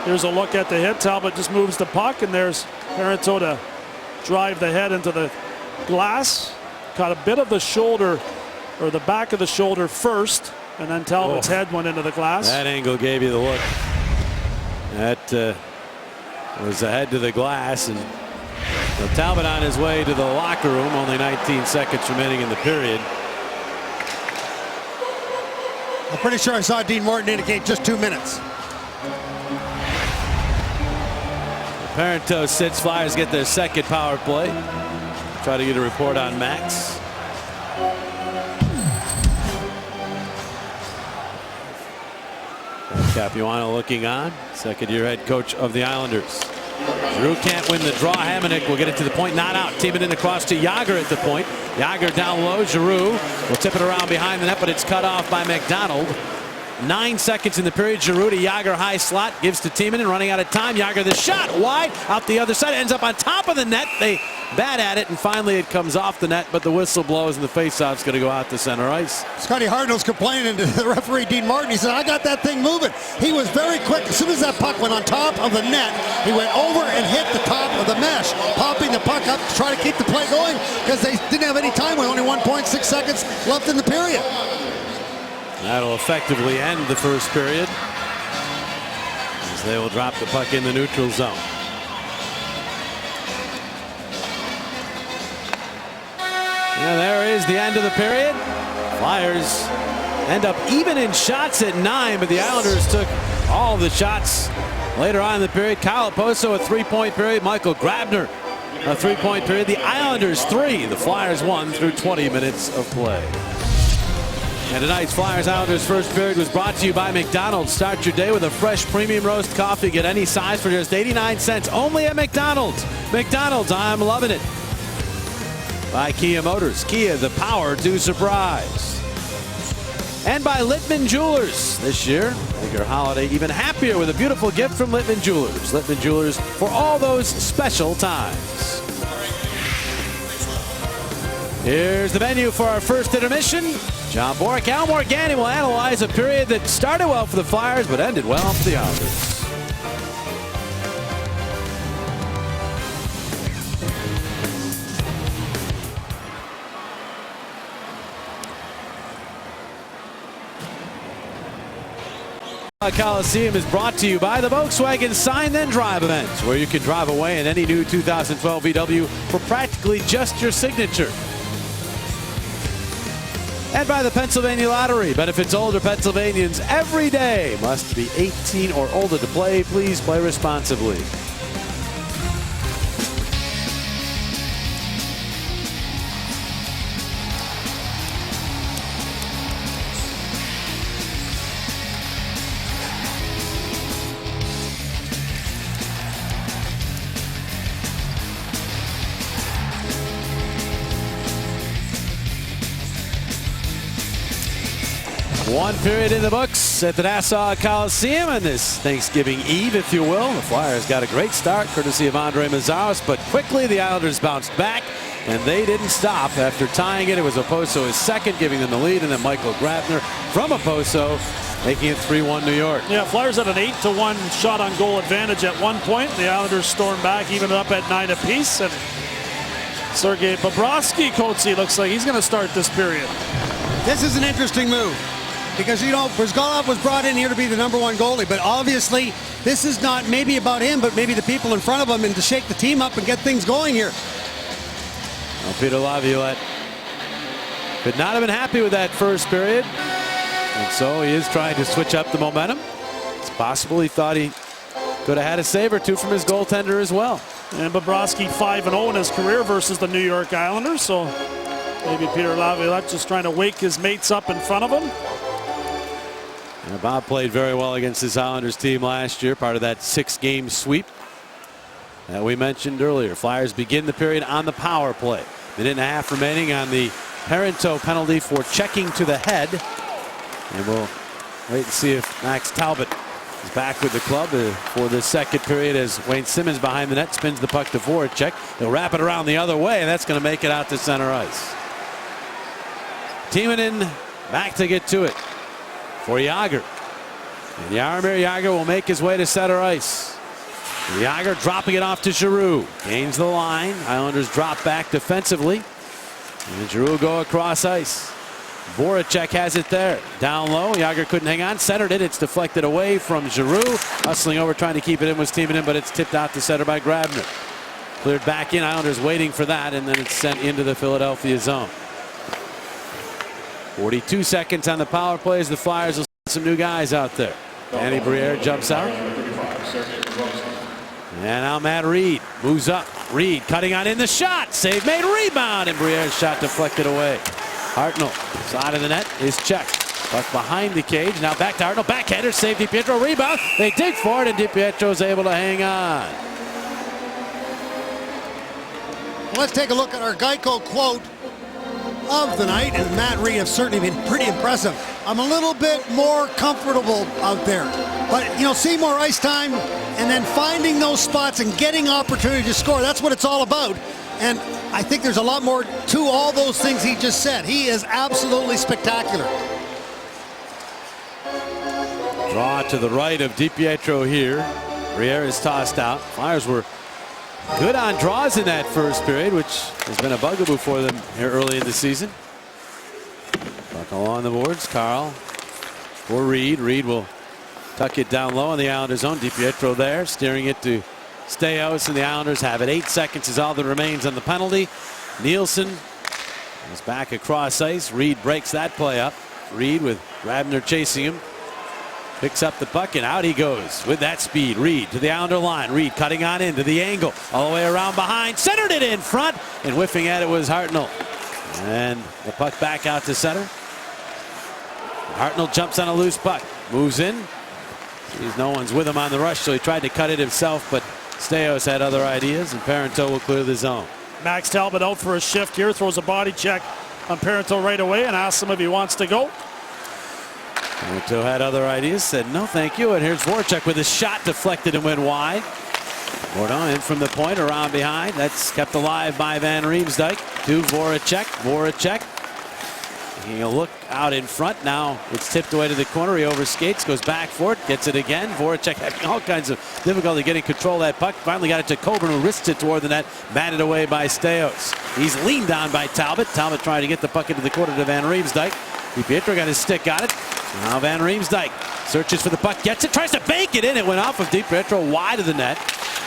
Here's a look at the hit. Talbot just moves the puck, and there's Parenteau to drive the head into the glass. Caught a bit of the shoulder, or the back of the shoulder first, and then Talbot's head went into the glass. That angle gave you the look. That was the head to the glass, and so Talbot on his way to the locker room. Only 19 seconds remaining in the period. I'm pretty sure I saw Dean Morton indicate just 2 minutes. Parenteau sits. Flyers get their second power play. Try to get a report on Max. Capuano looking on. Second-year head coach of the Islanders. Giroux can't win the draw. Hamonic will get it to the point. Not out. Team it in across to Jagr at the point. Jagr down low. Giroux will tip it around behind the net, but it's cut off by McDonald. 9 seconds in the period. Giroux to Jágr, high slot, gives to Timonen, running out of time. Jágr the shot, wide, out the other side, ends up on top of the net. They bat at it, and finally it comes off the net, but the whistle blows, and the faceoff's going to go out to center ice. Scotty Hartnell's complaining to the referee, Dean Martin. He said, I got that thing moving. He was very quick. As soon as that puck went on top of the net, he went over and hit the top of the mesh, popping the puck up to try to keep the play going because they didn't have any time with only 1.6 seconds left in the period. That'll effectively end the first period as they will drop the puck in the neutral zone. And there is the end of the period. Flyers end up even in shots at 9, but the Islanders took all the shots later on in the period. Kyle Poso a 3-point period. Michael Grabner a 3-point period. The Islanders 3. The Flyers 1 through 20 minutes of play. And tonight's Flyers-Islanders first period was brought to you by McDonald's. Start your day with a fresh premium roast coffee. Get any size for just 89 cents only at McDonald's. McDonald's, I'm loving it. By Kia Motors. Kia, the power to surprise. And by Littman Jewelers. This year, make your holiday even happier with a beautiful gift from Littman Jewelers. Littman Jewelers for all those special times. Here's the venue for our first intermission. John Bourque, Al Morganti will analyze a period that started well for the Flyers but ended well for the Islanders. Coliseum is brought to you by the Volkswagen Sign Then Drive events, where you can drive away in any new 2012 VW for practically just your signature. And by the Pennsylvania Lottery. Benefits older Pennsylvanians every day. Must be 18 or older to play. Please play responsibly. One period in the books at the Nassau Coliseum on this Thanksgiving Eve, if you will. The Flyers got a great start, courtesy of Andre Mazzaros, but quickly the Islanders bounced back, and they didn't stop. After tying it, it was Oposo his second, giving them the lead, and then Michael Grabner from Oposo, making it 3-1 New York. Yeah, Flyers had an 8-1 shot on goal advantage at one point. The Islanders stormed back, even up at 9 apiece, and Sergei Bobrovsky, Coatsy, looks like he's going to start this period. This is an interesting move. Because, you know, Brizgalov was brought in here to be the #1 goalie, but obviously this is not maybe about him, but maybe the people in front of him, and to shake the team up and get things going here. Well, Peter Laviolette could not have been happy with that first period, and so he is trying to switch up the momentum. It's possible he thought he could have had a save or two from his goaltender as well. And Bobrovsky 5-0 in his career versus the New York Islanders, so maybe Peter Laviolette just trying to wake his mates up in front of him. And Bob played very well against this Islanders team last year, part of that 6-game sweep that we mentioned earlier. Flyers begin the period on the power play. Minute and a half remaining on the Parento penalty for checking to the head. And we'll wait and see if Max Talbot is back with the club for the second period as Wayne Simmons behind the net spins the puck to Voracek. He'll wrap it around the other way, and that's going to make it out to center ice. Timonen back to get to it for Jágr. And Jaromir Jágr will make his way to center ice. Jágr dropping it off to Giroux. Gains the line. Islanders drop back defensively. And Giroux go across ice. Voracek has it there. Down low. Jágr couldn't hang on. Centered it. It's deflected away from Giroux. Hustling over trying to keep it in was Timonen, but it's tipped out to center by Grabner. Cleared back in. Islanders waiting for that, and then it's sent into the Philadelphia zone. 42 seconds on the power play as the Flyers will send some new guys out there. Danny Briere jumps out. And now Matt Reed moves up. Reed cutting on in the shot. Save made, rebound, and Briere's shot deflected away. Hartnell, side of the net, is checked. Puck behind the cage. Now back to Hartnell. Backhander, save DiPietro, rebound. They dig for it, and DiPietro's able to hang on. Let's take a look at our Geico quote of the night, and Matt Reed have certainly been pretty impressive. I'm a little bit more comfortable out there. But, you know, seeing more ice time and then finding those spots and getting opportunity to score, that's what it's all about. And I think there's a lot more to all those things he just said. He is absolutely spectacular. Draw to the right of DiPietro here. Briere is tossed out. Flyers were good on draws in that first period, which has been a bugaboo for them here early in the season. Puck along the boards. Carl for Reed. Reed will tuck it down low in the Islanders' zone. DiPietro there, steering it to Staios, and the Islanders have it. 8 seconds is all that remains on the penalty. Nielsen is back across ice. Reed breaks that play up. Reed with Grabner chasing him. Picks up the puck, and out he goes with that speed. Reed to the Islander line. Reed cutting on into the angle. All the way around behind. Centered it in front, and whiffing at it was Hartnell. And the puck back out to center. Hartnell jumps on a loose puck. Moves in. Sees no one's with him on the rush, so he tried to cut it himself, but Staios had other ideas, and Parenteau will clear the zone. Max Talbot out for a shift here. Throws a body check on Parenteau right away and asks him if he wants to go. Parenteau had other ideas, said no thank you, and here's Voracek with his shot deflected and went wide. Bourdon in from the point, around behind. That's kept alive by Van Riemsdyk to Voracek. Voracek taking a look out in front. Now it's tipped away to the corner. He overskates, goes back for it, gets it again. Voracek having all kinds of difficulty getting control of that puck. Finally got it to Coburn, who wrists it toward the net. Batted away by Staios. He's leaned down by Talbot. Talbot trying to get the puck into the corner to Van Riemsdyk. DiPietro got his stick on it. Now Van Riemsdyk searches for the puck, gets it, tries to bank it in. It went off of DiPietro wide of the net.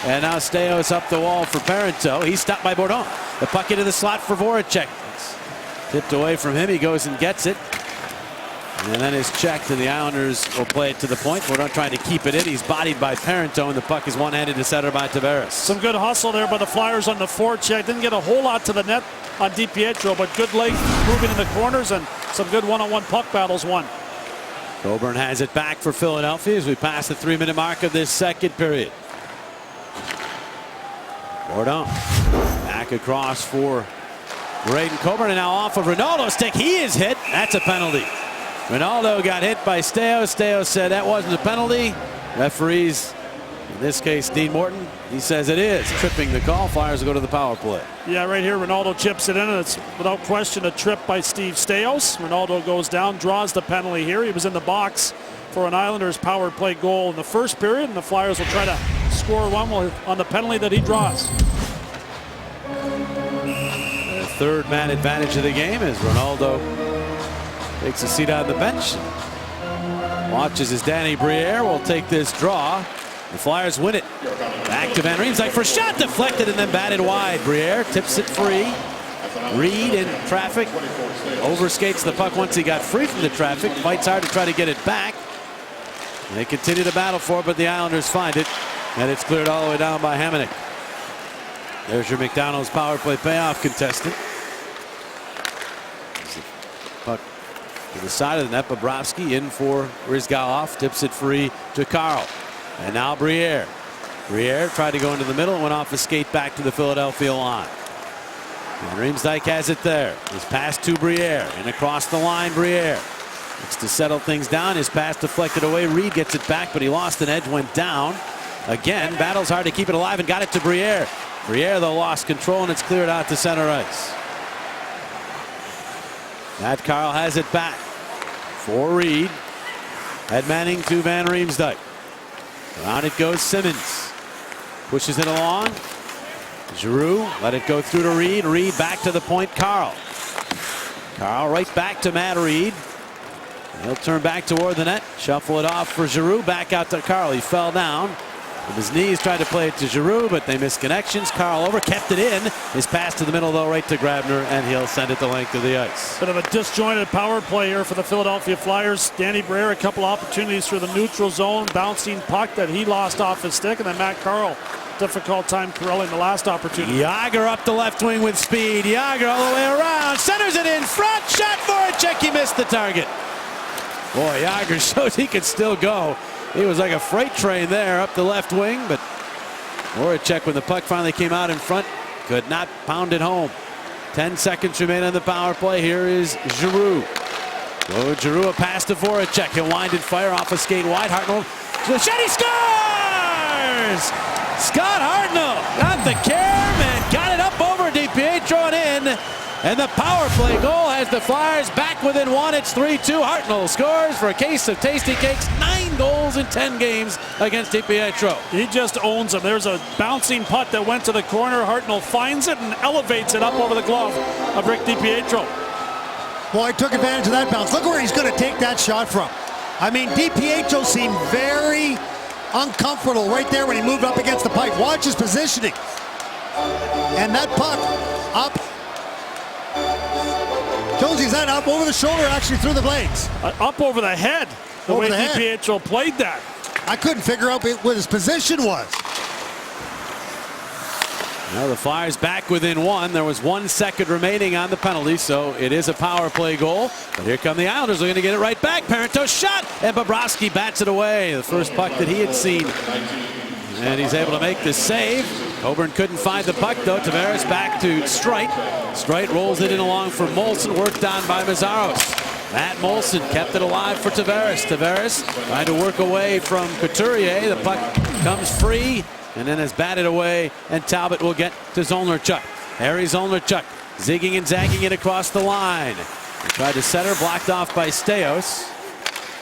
And now Staios up the wall for Parenteau. He's stopped by Bourdon. The puck into the slot for Voracek. It's tipped away from him. He goes and gets it. And then is checked, and the Islanders will play it to the point. Bourdon trying to keep it in. He's bodied by Parenteau, and the puck is one-handed to center by Tavares. Some good hustle there by the Flyers on the forecheck. Didn't get a whole lot to the net on DiPietro, but good length moving in the corners and some good one-on-one puck battles won. Coburn has it back for Philadelphia as we pass the 3-minute mark of this second period. Bourdon back across for Braden Coburn, and now off of Ronaldo's stick. He is hit. That's a penalty. Ronaldo got hit by Staios. Staios said that wasn't a penalty. Referees, in this case Dean Morton, he says it is. Tripping the call. Flyers will go to the power play. Yeah, right here Ronaldo chips it in, and it's without question a trip by Steve Staios. Ronaldo goes down, draws the penalty here. He was in the box for an Islanders power play goal in the first period, and the Flyers will try to score one on the penalty that he draws. The third man advantage of the game is Ronaldo takes a seat on the bench. Watches as Danny Briere will take this draw. The Flyers win it. Back to Van Riemsdyk for a shot deflected and then batted wide. Briere tips it free. Reed in traffic. Overskates the puck once he got free from the traffic. Fights hard to try to get it back. They continue to battle for it, but the Islanders find it. And it's cleared all the way down by Hamonic. There's your McDonald's power play payoff contestant. Puck to the side of the net. Bobrovsky in for Rizgalov. Tips it free to Carl. And now Briere. Briere tried to go into the middle and went off a skate back to the Philadelphia line. And Riemsdyk has it there. His pass to Briere. And across the line, Briere looks to settle things down. His pass deflected away. Reed gets it back, but he lost an edge, went down. Again, battles hard to keep it alive and got it to Briere. Briere, though, lost control, and it's cleared out to center ice. Matt Carl has it back for Reed. Ed Manning to Van Riemsdyk. Around it goes Simmons. Pushes it along. Giroux let it go through to Reed. Reed back to the point. Carl. Carl right back to Matt Reed. He'll turn back toward the net. Shuffle it off for Giroux. Back out to Carl. He fell down. With his knees tried to play it to Giroux, but they missed connections. Carl over, kept it in. His pass to the middle, though, right to Grabner, and he'll send it the length of the ice. Bit of a disjointed power play here for the Philadelphia Flyers. Danny Briere, a couple opportunities through the neutral zone, bouncing puck that he lost off his stick, and then Matt Carl, difficult time corralling the last opportunity. Jágr up the left wing with speed. Jágr all the way around, centers it in front. Shot for a check. He missed the target. Boy, Jágr shows he can still go. He was like a freight train there up the left wing, but Voracek, when the puck finally came out in front, could not pound it home. 10 seconds remain on the power play. Here is Giroux. Oh, Giroux, a pass to Voracek. He'll wind and fire off a skate wide. Hartnell, the shot, he scores! Scott Hartnell got the carry and got it up over DiPietro and in. And the power play goal has the Flyers back within one. It's 3-2. Hartnell scores for a case of tasty cakes. 9 goals in 10 games against DiPietro. He just owns him. There's a bouncing putt that went to the corner. Hartnell finds it and elevates it up over the glove of Rick DiPietro. Boy, he took advantage of that bounce. Look where he's going to take that shot from. I mean, DiPietro seemed very uncomfortable right there when he moved up against the pipe. Watch his positioning. And that puck up. Josie's that up over the shoulder, actually through the blades. Up over the head, the way DiPietro played that. I couldn't figure out what his position was. Now the Flyers back within one. There was 1 second remaining on the penalty, so it is a power play goal. But here come the Islanders. They're going to get it right back. Parenteau shot, and Bobrovsky bats it away. The first puck that he had seen. And he's able to make the save. Coburn couldn't find the puck, though. Tavares back to Streit. Streit rolls it in along for Molson, worked on by Mazzaros. Matt Molson kept it alive for Tavares. Tavares trying to work away from Couturier. The puck comes free and then is batted away, and Talbot will get to Zolnarchuk. Harry Zolnarchuk zigging and zagging it across the line. He tried to center, blocked off by Staios.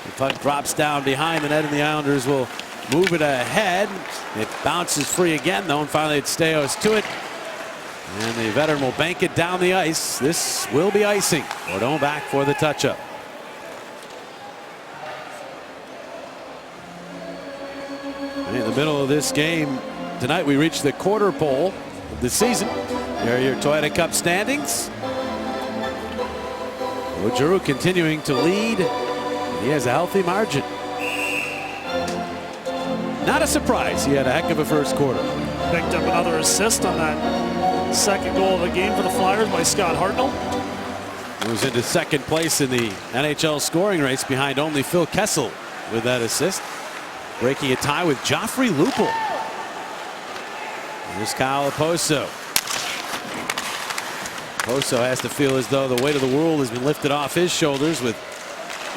The puck drops down behind the net, and the Islanders will move it ahead. It bounces free again, though, and finally it's Staios to it. And the veteran will bank it down the ice. This will be icing. Bourdon back for the touch-up. In the middle of this game tonight, we reached the quarter pole of the season. Here are your Toyota Cup standings. Giroux continuing to lead. He has a healthy margin. Not a surprise. He had a heck of a first quarter. Picked up another assist on that second goal of the game for the Flyers by Scott Hartnell. Moves into second place in the NHL scoring race behind only Phil Kessel with that assist. Breaking a tie with Joffrey Lupul. Here's Kyle Oposo. Oposo has to feel as though the weight of the world has been lifted off his shoulders with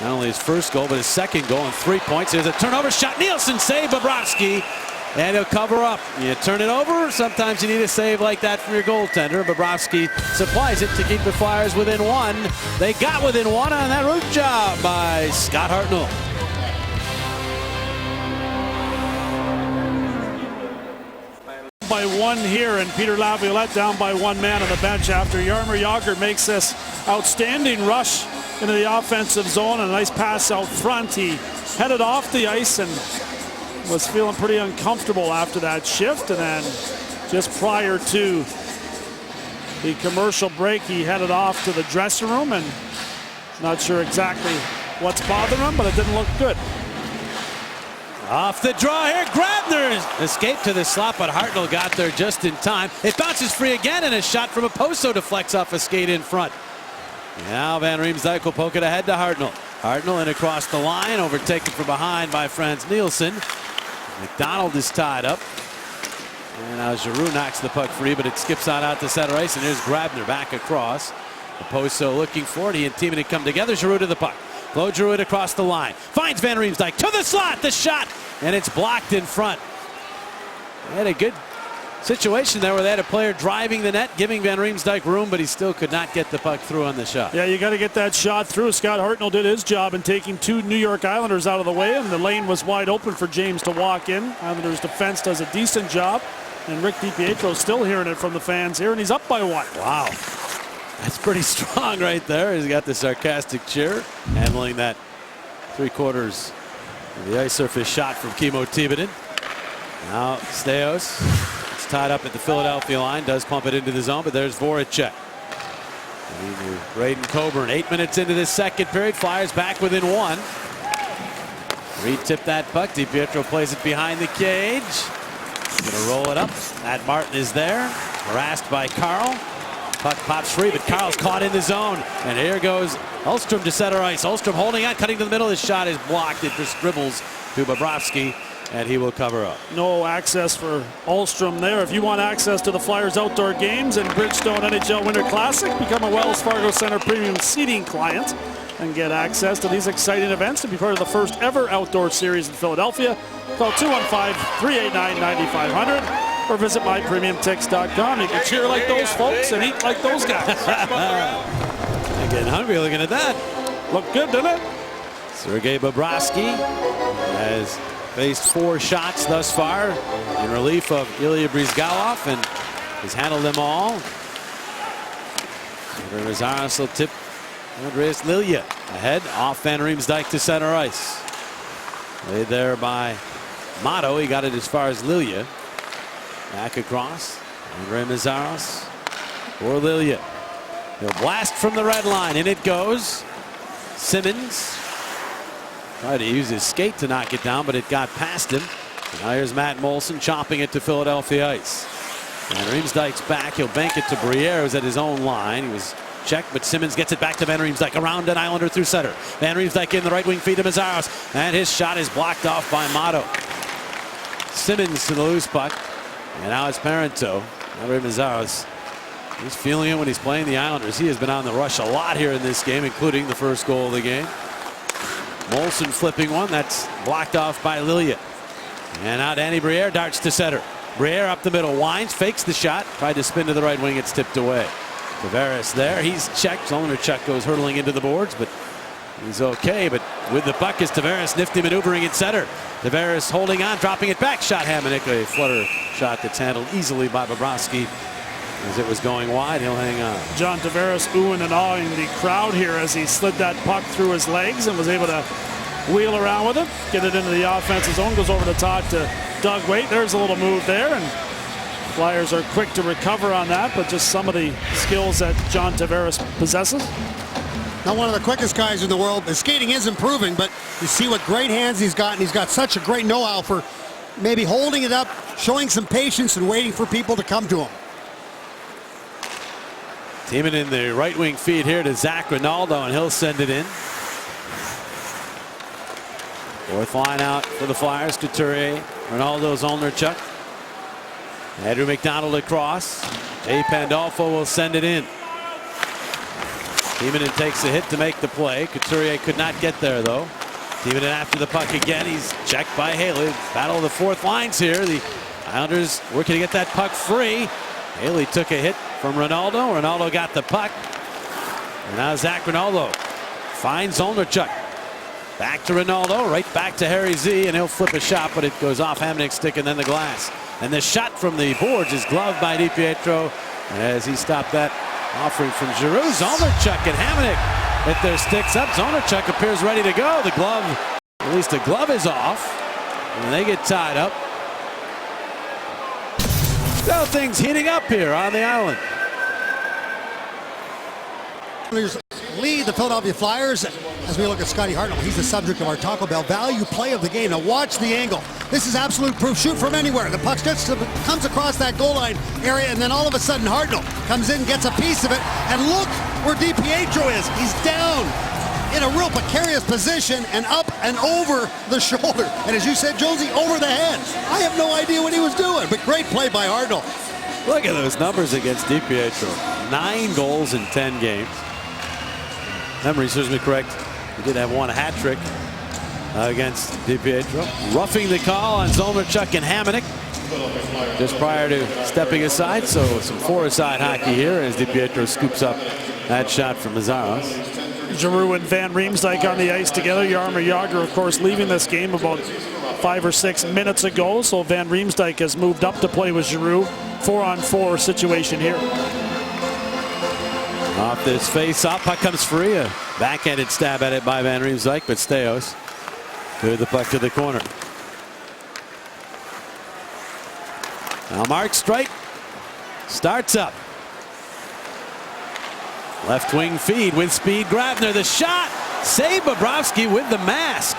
not only his first goal, but his second goal and 3 points. There's a turnover shot. Nielsen save Bobrovsky, and he'll cover up. You turn it over. Sometimes you need a save like that from your goaltender. Bobrovsky supplies it to keep the Flyers within one. They got within one on that root job by Scott Hartnell. By one here, and Peter Laviolette down by one man on the bench after Jaromir Jagr makes this outstanding rush into the offensive zone, and a nice pass out front. He headed off the ice and was feeling pretty uncomfortable after that shift, and then just prior to the commercial break, he headed off to the dressing room, and not sure exactly what's bothering him, but it didn't look good. Off the draw here, Grabner escaped to the slot, but Hartnell got there just in time. It bounces free again, and a shot from Oposo deflects off a skate in front. Now Van Riemsdyk will poke it ahead to Hartnell. Hartnell in across the line, overtaken from behind by Frans Nielsen. McDonald is tied up. And now Giroux knocks the puck free, but it skips on out to center ice, and here's Grabner back across. Oposo looking for it. He and Timonen come together. Giroux to the puck. Flo drew it across the line. Finds Van Riemsdyk to the slot. The shot, and it's blocked in front. They had a good situation there where they had a player driving the net, giving Van Riemsdyk room, but he still could not get the puck through on the shot. Yeah, you got to get that shot through. Scott Hartnell did his job in taking 2 New York Islanders out of the way, and the lane was wide open for James to walk in. Islanders defense does a decent job, and Rick DiPietro still hearing it from the fans here, and he's up by 1. Wow. That's pretty strong right there. He's got the sarcastic cheer, handling that 3/4 of the ice surface shot from Kimmo Timonen. Now Staios, it's tied up at the Philadelphia line, does pump it into the zone, but there's Voracek. Braden Coburn, 8 minutes into this second period. Flyers back within 1. Re-tip that puck. DiPietro plays it behind the cage. Gonna roll it up. Matt Martin is there, harassed by Carl. Puck pops free, but Carl's caught in the zone. And here goes Ulstrom to center ice. Ulstrom holding on, cutting to the middle. His shot is blocked. It just dribbles to Bobrovsky. and he will cover up. No access for Ahlstrom there. If you want access to the Flyers outdoor games and Bridgestone NHL Winter Classic, become a Wells Fargo Center Premium Seating client and get access to these exciting events and be part of the first ever outdoor series in Philadelphia. Call 215-389-9500 or visit mypremiumtix.com. You can cheer like those folks and eat like those guys. I'm getting hungry looking at that. Look good, doesn't it? Sergei Bobrovsky has faced 4 shots thus far in relief of Ilya Bryzgalov and has handled them all. Mazaros will tip Andreas Lilja ahead off Van Riemsdyk to center ice. Laid there by Motto. He got it as far as Lilja. Back across. Andre Mazaros for Lilja. He'll blast from the red line. In it goes. Simmons tried to use his skate to knock it down, but it got past him. Now here's Matt Molson chopping it to Philadelphia ice. Van Riemsdyk's back. He'll bank it to Briere, who's at his own line. He was checked, but Simmons gets it back to Van Riemsdyk. Around an Islander through center. Van Riemsdyk in the right wing feed to Mazaros, and his shot is blocked off by Motto. Simmons to the loose puck, and now it's Parento. Andre Mazaros, he's feeling it when he's playing the Islanders. He has been on the rush a lot here in this game, including the first goal of the game. Molson flipping one. That's blocked off by Lilja. And now Danny Briere darts to center. Briere up the middle. Winds, fakes the shot. Tried to spin to the right wing. It's tipped away. Tavares there. He's checked. Zolinchuk goes hurtling into the boards, but he's okay. But with the puck is Tavares, nifty maneuvering at center. Tavares holding on, dropping it back. Shot Hamonic. A flutter shot that's handled easily by Bobrovsky. As it was going wide, he'll hang on. John Tavares oohing and awing the crowd here as he slid that puck through his legs and was able to wheel around with it, get it into the offensive zone, goes over the top to Doug Waite. There's a little move there, and Flyers are quick to recover on that, but just some of the skills that John Tavares possesses. Not one of the quickest guys in the world. His skating is improving, but you see what great hands he's got, and he's got such a great know-how for maybe holding it up, showing some patience, and waiting for people to come to him. Teaming in the right wing feed here to Zach Rinaldo, and he'll send it in. Fourth line out for the Flyers. Couturier, Rinaldo, Zolinchuk. Andrew McDonald across. Jay Pandolfo will send it in. Tiemann takes a hit to make the play. Couturier could not get there though. Tiemann after the puck again. He's checked by Haley. Battle of the fourth lines here. The Islanders working to get that puck free. Haley took a hit from Rinaldo. Rinaldo got the puck. And now Zach Rinaldo finds Zolinchuk. Back to Rinaldo, right back to Harry Z, and he'll flip a shot, but it goes off Hamonic's stick and then the glass. And the shot from the boards is gloved by DiPietro as he stopped that offering from Giroux. Zolinchuk and Hamonic hit their sticks up. Zolinchuk appears ready to go. The glove, at least the glove is off, and they get tied up. So things heating up here on the island. Lead the Philadelphia Flyers as we look at Scotty Hartnell. He's the subject of our Taco Bell value play of the game. Now watch the angle. This is absolute proof. Shoot from anywhere. The puck just comes across that goal line area, and then all of a sudden Hartnell comes in, gets a piece of it, and look where DiPietro is. He's down in a real precarious position and up and over the shoulder. And as you said, Jonesy, over the head. I have no idea what he was doing, but great play by Hartnell. Look at those numbers against DiPietro. 9 goals in 10 games. Memory serves me correct. He did have one hat trick against DiPietro. Roughing the call on Zolinchuk and Hamonic just prior to stepping aside. So some four-side hockey here as DiPietro scoops up that shot from Mazaros. Giroux and Van Riemsdyk on the ice together. Jaromir Jagr, of course, leaving this game about 5 or 6 minutes ago. So Van Riemsdyk has moved up to play with Giroux. 4-on-4 situation here. Off this face-off, puck comes free. A backhanded stab at it by Van Riemsdyk, but Steos cleared the puck to the corner. Now Mark Streit starts up. Left wing feed with speed. Grabner, the shot. Save Bobrovsky with the mask.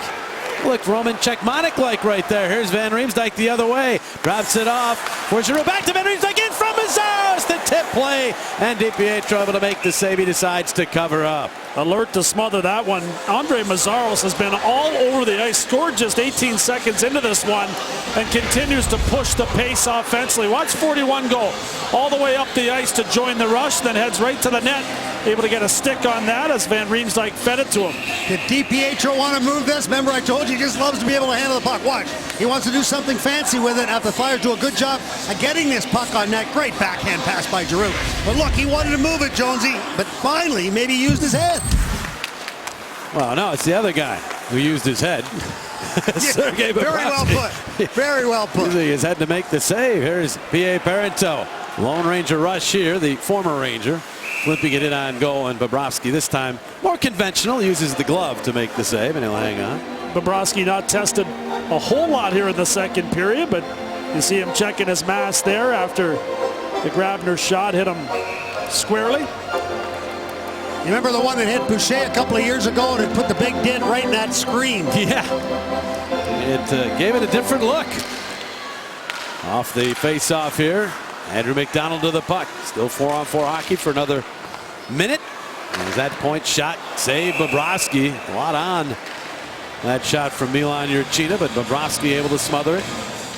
Look, Roman Czechmanek-like right there. Here's Van Riemsdyk the other way. Drops it off for Giroux. Back to Van Riemsdyk in from Mazaros. The tip play, and DiPietro able to make the save. He decides to cover up. Alert to smother that one. Andre Mazzaros has been all over the ice, scored just 18 seconds into this one, and continues to push the pace offensively. Watch 41 goal. All the way up the ice to join the rush, then heads right to the net. Able to get a stick on that as Van Riemsdyk fed it to him. Did DiPietro want to move this? Remember, I told you he just loves to be able to handle the puck. Watch. He wants to do something fancy with it after the Flyers do a good job of getting this puck on net. Great backhand pass by Giroux. But look, he wanted to move it, Jonesy, but finally maybe he used his head. Well, no, it's the other guy who used his head. Sergei Very well put. Very well put. Using his head to make the save. Here's P.A. Parento. Lone Ranger rush here, the former Ranger. Flipping it in on goal, and Bobrovsky this time more conventional, uses the glove to make the save, and he'll hang on. Bobrovsky not tested a whole lot here in the second period, but you see him checking his mask there after the Grabner shot hit him squarely. You remember the one that hit Boucher a couple of years ago and it put the big dent right in that screen? Yeah. It gave it a different look. Off the face-off here. Andrew McDonald to the puck. Still 4-on-4 hockey for another minute. There's that point shot. Save Bobrovsky. A lot on that shot from Milan Jurčina, but Bobrovsky able to smother it.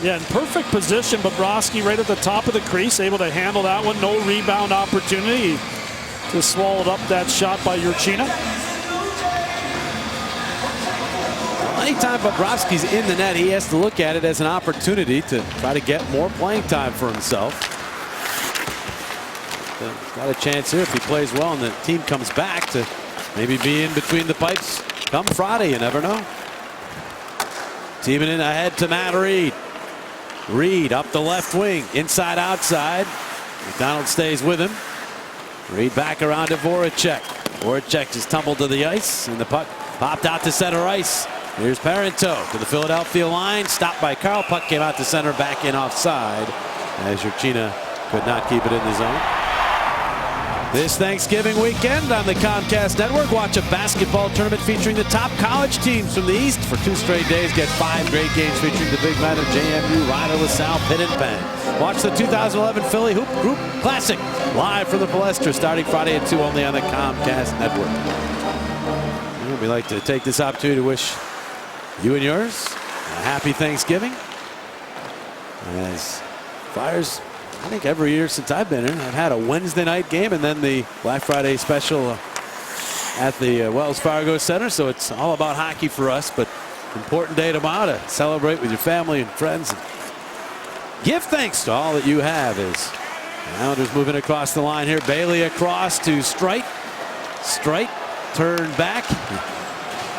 Yeah, in perfect position. Bobrovsky right at the top of the crease, able to handle that one. No rebound opportunity. Just swallowed up that shot by Jurčina. Anytime Bobrovsky's in the net, he has to look at it as an opportunity to try to get more playing time for himself. Got a chance here if he plays well and the team comes back to maybe be in between the pipes come Friday. You never know. Teaming in ahead to Matt Reed. Reed up the left wing, inside outside. McDonald stays with him. Reed back around to Voracek. Voracek just tumbled to the ice, and the puck popped out to center ice. Here's Parento to the Philadelphia line. Stopped by Carl. Puck came out to center, back in offside, as Jurčina could not keep it in the zone. This Thanksgiving weekend on the Comcast Network, watch a basketball tournament featuring the top college teams from the East. For 2 straight days, get 5 great games featuring the big men of JMU, Rider, LaSalle, Pitt, and Penn. Watch the 2011 Philly Hoop Group Classic live from the Palestra starting Friday at 2 only on the Comcast Network. And we'd like to take this opportunity to wish you and yours a happy Thanksgiving. As Flyers, I think every year since I've been here, I've had a Wednesday night game and then the Black Friday special at the Wells Fargo Center. So it's all about hockey for us, but important day tomorrow to celebrate with your family and friends. And give thanks to all that you have. As the Islanders moving across the line here. Bailey across to Streit. Streit turned back.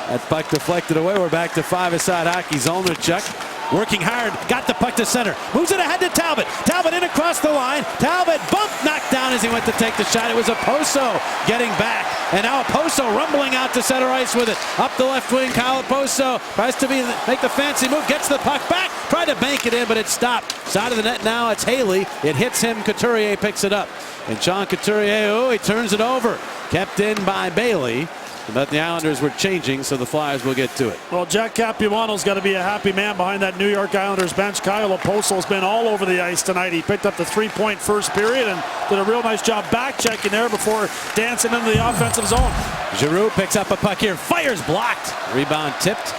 That puck deflected away. We're back to 5-a-side hockey. Zolnarchuk working hard, got the puck to center, moves it ahead to Talbot. Talbot in across the line. Talbot bumped, knocked down as he went to take the shot. It was Oposo getting back, and now Oposo rumbling out to center ice with it. Up the left wing, Kyle Oposo tries to make the fancy move, gets the puck back, tried to bank it in, but it stopped. Side of the net now, it's Haley. It hits him, Couturier picks it up. And Sean Couturier, he turns it over. Kept in by Bailey. But the Islanders were changing, so the Flyers will get to it. Well, Jack Capuano's got to be a happy man behind that New York Islanders bench. Kyle Oposo's been all over the ice tonight. He picked up the 3-point first period and did a real nice job back checking there before dancing into the offensive zone. Giroux picks up a puck here, fires, blocked. Rebound tipped.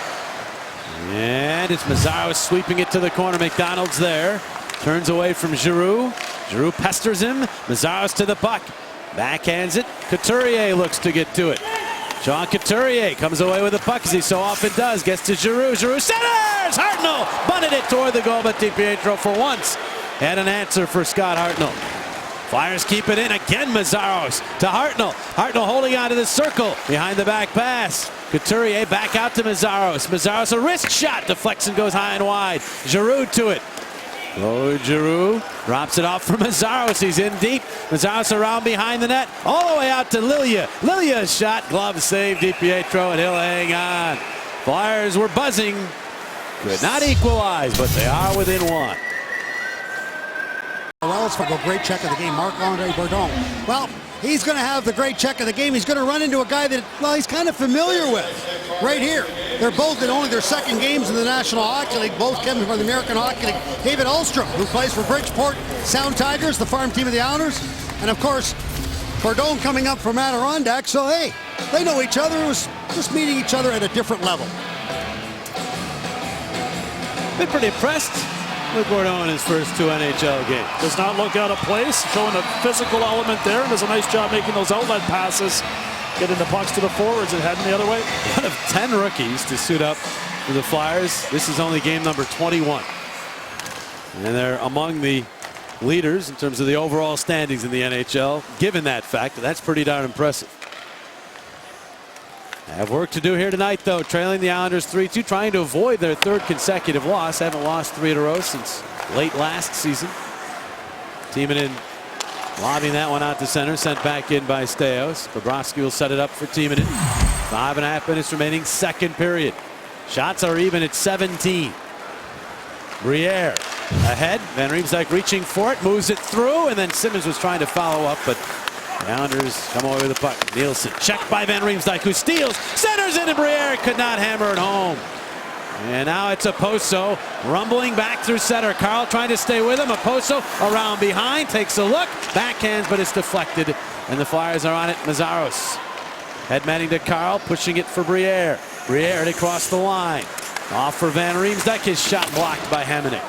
And it's Mazzaros sweeping it to the corner. McDonald's there. Turns away from Giroux. Giroux pesters him. Mazzaros to the puck. Backhands it. Couturier looks to get to it. Sean Couturier comes away with the puck, as he so often does. Gets to Giroux. Giroux centers! Hartnell bunted it toward the goal, but DiPietro for once had an answer for Scott Hartnell. Flyers keep it in. Again, Mazzaros to Hartnell. Hartnell holding on to the circle behind the back pass. Couturier back out to Mazzaros. Mazzaros a wrist shot. Deflects and goes high and wide. Giroux to it. Oh, Giroux drops it off for Mazzaros. He's in deep. Mazzaros around behind the net. All the way out to Lilia. Lilia's shot. Glove save DiPietro, and he'll hang on. Flyers were buzzing. Could not equalize, but they are within 1. Wells Fargo, great check of the game. Marc-Andre Bourdon. Well, he's going to have the great check of the game. He's going to run into a guy that, well, he's kind of familiar with right here. They're both in only their second games in the National Hockey League, both coming from the American Hockey League. David Ulstrom, who plays for Bridgeport Sound Tigers, the farm team of the Islanders. And, of course, Bourdon coming up from Adirondack. So, hey, they know each other. It was just meeting each other at a different level. Been pretty impressed with Bourdon in his first 2 NHL games. Does not look out of place, showing a physical element there, and does a nice job making those outlet passes, getting the pucks to the forwards and heading the other way. One of 10 rookies to suit up for the Flyers. This is only game number 21. And they're among the leaders in terms of the overall standings in the NHL. Given that fact, that's pretty darn impressive. They have work to do here tonight, though. Trailing the Islanders 3-2, trying to avoid their 3rd consecutive loss. Haven't lost 3 in a row since late last season. Timonen lobbing that one out to center, sent back in by Steos. Bobrovsky will set it up for Timonen. 5.5 minutes remaining, 2nd period. Shots are even at 17. Briere ahead. Van Riemsdyk reaching for it, moves it through, and then Simmons was trying to follow up, but the Islanders come away with the puck. Nielsen checked by Van Riemsdyk, who steals, centers into Briere, could not hammer it home. And now it's Oposo rumbling back through center. Carl trying to stay with him. Oposo around behind, takes a look, backhands, but it's deflected, and the Flyers are on it. Mazzaros head-manning to Carl, pushing it for Briere. Briere to cross the line. Off for Van Riemsdyk, his shot blocked by Hamonic.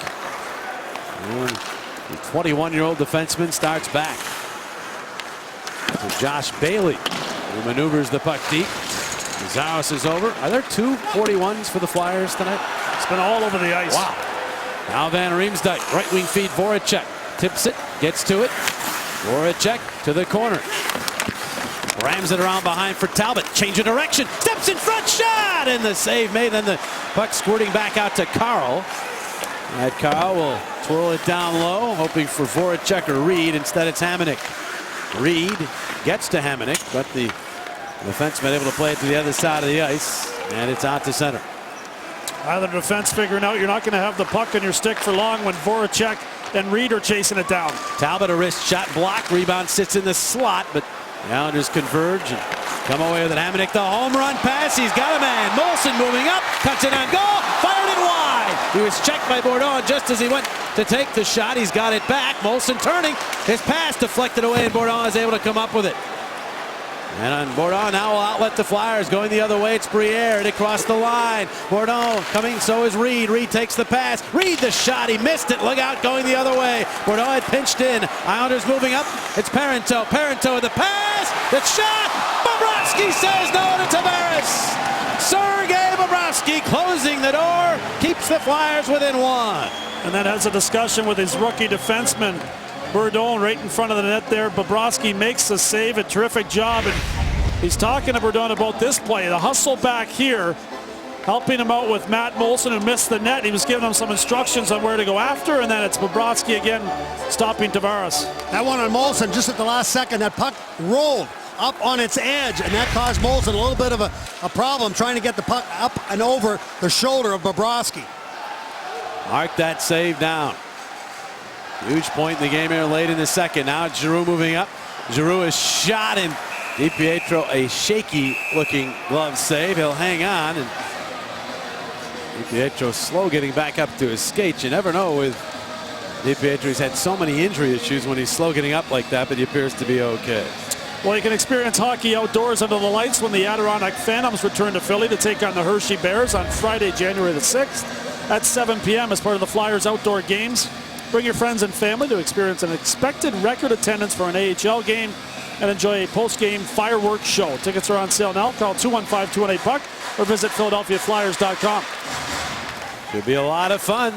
The 21-year-old defenseman starts back to Josh Bailey, who maneuvers the puck deep. Mazzaros is over. Are there 2 41s for the Flyers tonight? It's been all over the ice. Wow. Now Van Riemsdyk, right wing feed, Voracek. Tips it, gets to it. Voracek to the corner. Rams it around behind for Talbot. Change of direction. Steps in front, shot! And the save made. Then the puck squirting back out to Carl. And Carl will twirl it down low, hoping for Voracek or Reed. Instead, it's Hamonic. Reed gets to Hamonic, but the defenseman able to play it to the other side of the ice, and it's out to center. Either defense figuring out you're not going to have the puck on your stick for long when Voracek and Reed are chasing it down. Talbot, a wrist shot block. Rebound sits in the slot, but the Islanders converge and come away with it. Hamonic, the home run pass. He's got a man. Molson moving up, cuts it on goal, fired it wide. He was checked by Bourdon just as he went to take the shot. He's got it back. Molson turning. His pass deflected away, and Bourdon is able to come up with it. And on Bourdon now will outlet the Flyers. Going the other way, it's Briere to cross the line. Bourdon coming, so is Reed. Reed takes the pass. Reed the shot. He missed it. Look out, going the other way. Bourdon had pinched in. Islanders moving up. It's Parenteau. Parenteau with the pass. The shot. Bobrovsky says no to Tavares. Sergei Bobrovsky closing the door. Keeps the Flyers within 1. And then has a discussion with his rookie defenseman, Bourdon, right in front of the net there. Bobrovsky makes the save, a terrific job, and he's talking to Bourdon about this play, the hustle back here, helping him out with Matt Molson, who missed the net. He was giving him some instructions on where to go after, and then it's Bobrovsky again stopping Tavares. That one on Molson, just at the last second, that puck rolled up on its edge, and that caused Molson a little bit of a problem trying to get the puck up and over the shoulder of Bobrovsky. Mark that save down. Huge point in the game here late in the second. Now Giroux moving up. Giroux is shot, and DiPietro a shaky looking glove save. He'll hang on, and DiPietro slow getting back up to his skates. You never know with DiPietro. He's had so many injury issues when he's slow getting up like that, but he appears to be okay. Well, you can experience hockey outdoors under the lights when the Adirondack Phantoms return to Philly to take on the Hershey Bears on Friday, January the 6th at 7 p.m. as part of the Flyers outdoor games. Bring your friends and family to experience an expected record attendance for an AHL game and enjoy a post-game fireworks show. Tickets are on sale now. Call 215-218-PUCK or visit PhiladelphiaFlyers.com. Should be a lot of fun.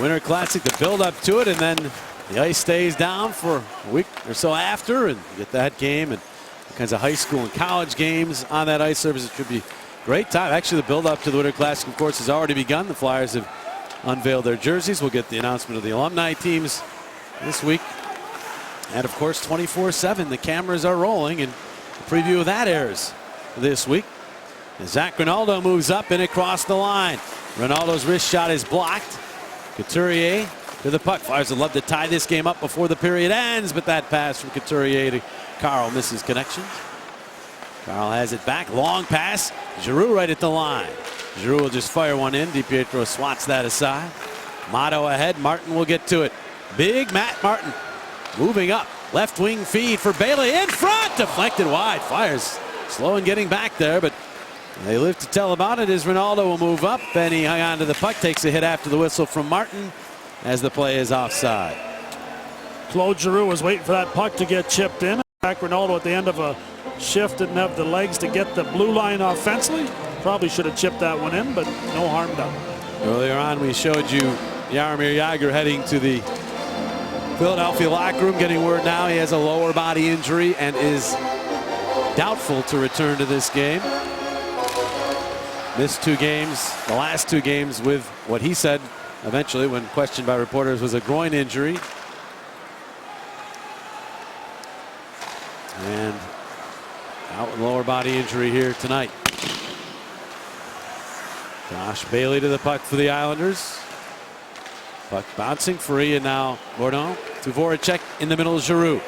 Winter Classic, the build-up to it, and then the ice stays down for a week or so after, and you get that game and all kinds of high school and college games on that ice surface. It should be a great time. Actually, the build-up to the Winter Classic, of course, has already begun. The Flyers have unveiled their jerseys. We'll get the announcement of the alumni teams this week. And of course, 24/7, the cameras are rolling, and the preview of that airs this week. And Zach Rinaldo moves up and across the line. Ronaldo's wrist shot is blocked. Couturier to the puck. Flyers would love to tie this game up before the period ends, but that pass from Couturier to Carl misses connections. Carl has it back. Long pass. Giroux right at the line. Giroux will just fire one in. DiPietro swats that aside. Motto ahead. Martin will get to it. Big Matt Martin moving up. Left wing feed for Bailey in front. Deflected wide. Flyers slow in getting back there, but they live to tell about it as Ronaldo will move up. And he hung on to the puck. Takes a hit after the whistle from Martin as the play is offside. Claude Giroux was waiting for that puck to get chipped in. Back Ronaldo at the end of a shift didn't have the legs to get the blue line offensively. Probably should have chipped that one in, but no harm done. Earlier on, we showed you Jaromir Jagr heading to the Philadelphia locker room, getting word now he has a lower body injury and is doubtful to return to this game. Missed 2 games, the last 2 games, with what he said eventually, when questioned by reporters, was a groin injury. And out with lower body injury here tonight. Josh Bailey to the puck for the Islanders. Puck bouncing free, and now Bourdon to Voracek in the middle of Giroux.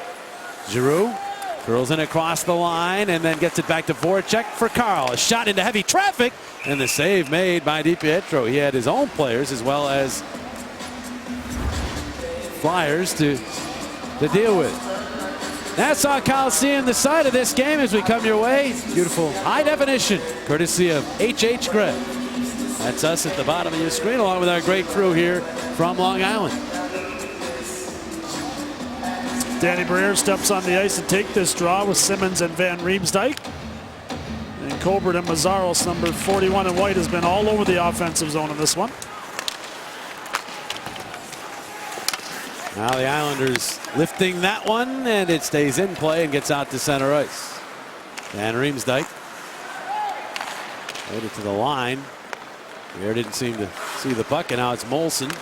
Giroux curls in across the line and then gets it back to Voracek for Carl. A shot into heavy traffic, and the save made by DiPietro. He had his own players as well as Flyers to deal with. Nassau Coliseum, the side of this game as we come your way. Beautiful high definition, courtesy of HH Gray. That's us at the bottom of your screen, along with our great crew here from Long Island. Danny Briere steps on the ice to take this draw with Simmons and Van Riemsdyk. And Colbert and Mazzaros, number 41 in white, has been all over the offensive zone in this one. Now the Islanders lifting that one, and it stays in play and gets out to center ice. Van Riemsdyk made it to the line. Briere didn't seem to see the puck, and now it's Molson.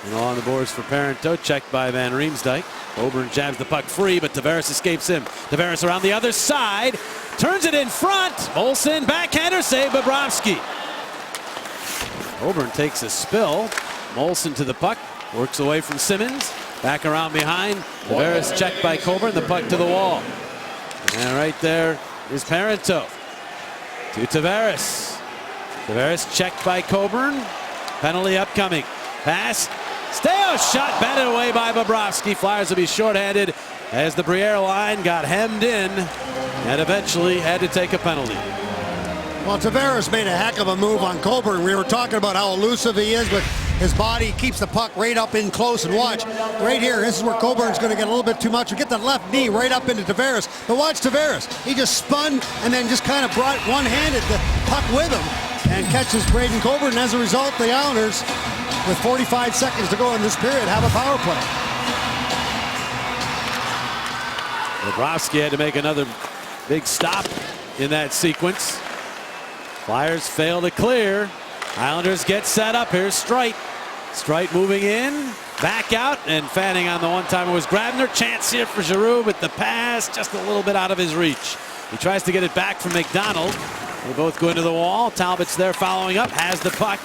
And along the boards for Parento, checked by Van Riemsdyk. Oberon jabs the puck free, but Tavares escapes him. Tavares around the other side, turns it in front. Molson, backhander, save Bobrovsky. Oberon takes a spill. Molson to the puck, works away from Simmons. Back around behind. Tavares checked by Coburn, the puck to the wall. And right there is Parento. To Tavares. Tavares checked by Coburn. Penalty upcoming. Pass. Steos shot batted away by Bobrovsky. Flyers will be shorthanded as the Briere line got hemmed in and eventually had to take a penalty. Well, Tavares made a heck of a move on Coburn. We were talking about how elusive he is, but his body keeps the puck right up in close. And watch, right here, this is where Coburn's going to get a little bit too much. We get the left knee right up into Tavares. But watch Tavares. He just spun and then just kind of brought one-handed the puck with him and catches Braden Coburn. And as a result, the Islanders, with 45 seconds to go in this period, have a power play. Bobrovsky had to make another big stop in that sequence. Flyers fail to clear. Islanders get set up. Here's Streit. Streit moving in, back out, and fanning on the one-timer was Grabner. Chance here for Giroux, but the pass just a little bit out of his reach. He tries to get it back from McDonald. They both go into the wall. Talbot's there following up, has the puck.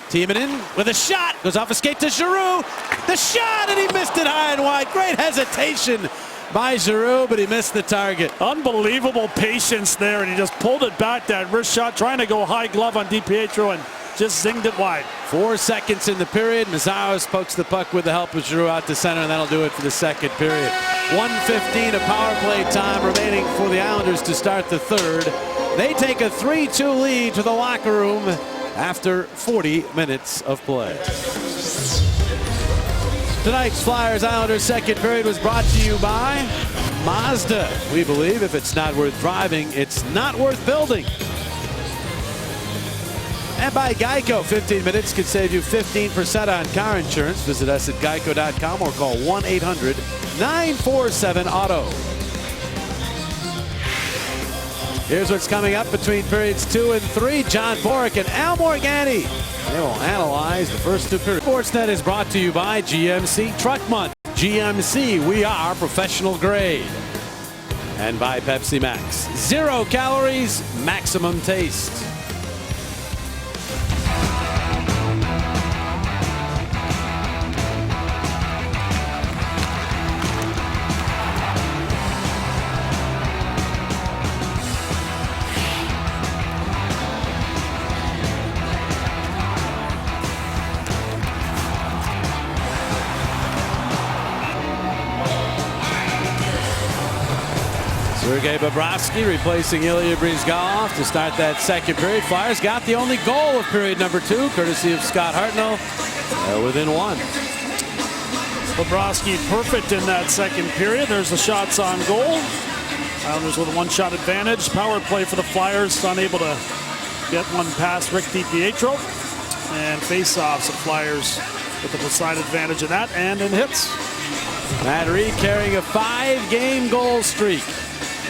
Timonen with a shot, goes off a skate to Giroux. The shot, and he missed it high and wide. Great hesitation by Giroux, but he missed the target. Unbelievable patience there, and he just pulled it back. That wrist shot, trying to go high glove on DiPietro, and just zinged it wide. 4 seconds in the period. Mazzaros pokes the puck with the help of Giroux out to center, and that'll do it for the second period. 1:15 of power play time remaining for the Islanders to start the third. They take a 3-2 lead to the locker room after 40 minutes of play. Tonight's Flyers-Islanders second period was brought to you by Mazda. We believe if it's not worth driving, it's not worth building. And by Geico, 15 minutes could save you 15% on car insurance. Visit us at geico.com or call 1-800-947-AUTO. Here's what's coming up between periods 2 and 3. John Borick and Al Morganti. They will analyze the first 2 periods. Sportsnet is brought to you by GMC Truck Month. GMC, we are professional grade. And by Pepsi Max. 0 calories, maximum taste. Sergei Bobrovsky replacing Ilya Bryzgalov to start that second period. Flyers got the only goal of period number 2, courtesy of Scott Hartnell. They're within 1. Bobrovsky perfect in that second period. There's the shots on goal. Islanders with a 1-shot advantage. Power play for the Flyers, unable to get one past Rick DiPietro. And face-offs, the Flyers with the side advantage in that and in hits. Matt Reed carrying a 5-game goal streak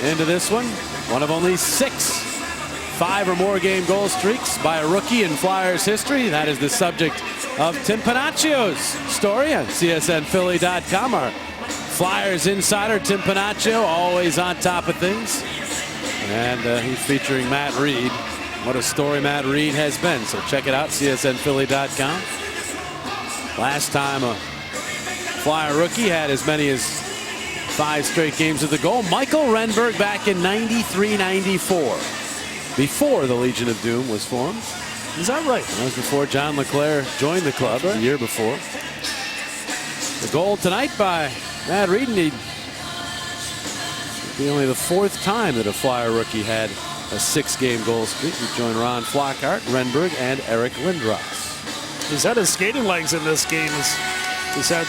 into this one. One of only 6 5 or more game goal streaks by a rookie in Flyers history. That is the subject of Tim Panaccio's story on CSNPhilly.com. Our Flyers insider Tim Panaccio, always on top of things. And he's featuring Matt Reed. What a story Matt Reed has been. So check it out, CSNPhilly.com. Last time a Flyer rookie had as many as 5 straight games with the goal. Michael Renberg back in 93-94. Before the Legion of Doom was formed. Is that right? That was before John LeClair joined the club the year before. The goal tonight by Matt Reed. It'd be only the 4th time that a Flyer rookie had a 6-game goal streak. He joined Ron Flockhart, Renberg, and Eric Lindros. He's had his skating legs in this game. He's had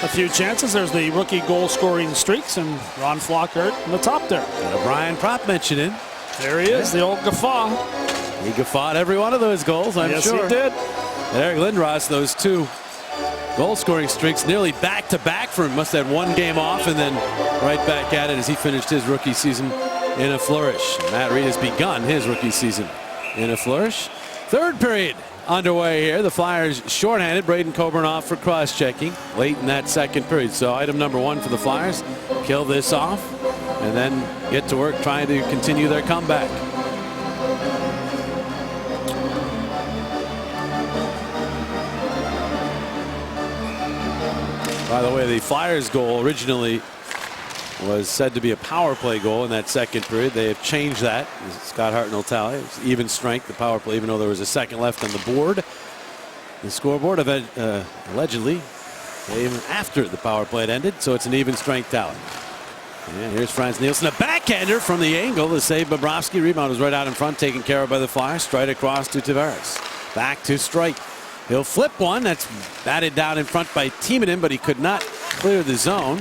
a few chances. There's the rookie goal scoring streaks, and Ron Flockhart in the top there. Got a Brian Propp mention in. There he is, the old guffaw. He guffawed every one of those goals, I'm sure. Yes, he did. Eric Lindros, those 2 goal scoring streaks nearly back-to-back for him. Must have had 1 game off and then right back at it as he finished his rookie season in a flourish. Matt Reed has begun his rookie season in a flourish. Third period underway here. The Flyers shorthanded. Braden Coburn off for cross-checking late in that second period. So item number 1 for the Flyers, kill this off and then get to work trying to continue their comeback. By the way, the Flyers goal originally was said to be a power play goal in that second period. They have changed that. Scott Hartnell tally. It was even strength, the power play, even though there was a second left on the board. The scoreboard allegedly came after the power play had ended, so it's an even strength tally. And here's Frans Nielsen, a backhander from the angle to save Bobrovsky. Rebound was right out in front, taken care of by the Flyers. Straight across to Tavares. Back to Strike. He'll flip one. That's batted down in front by Timonen, but he could not clear the zone.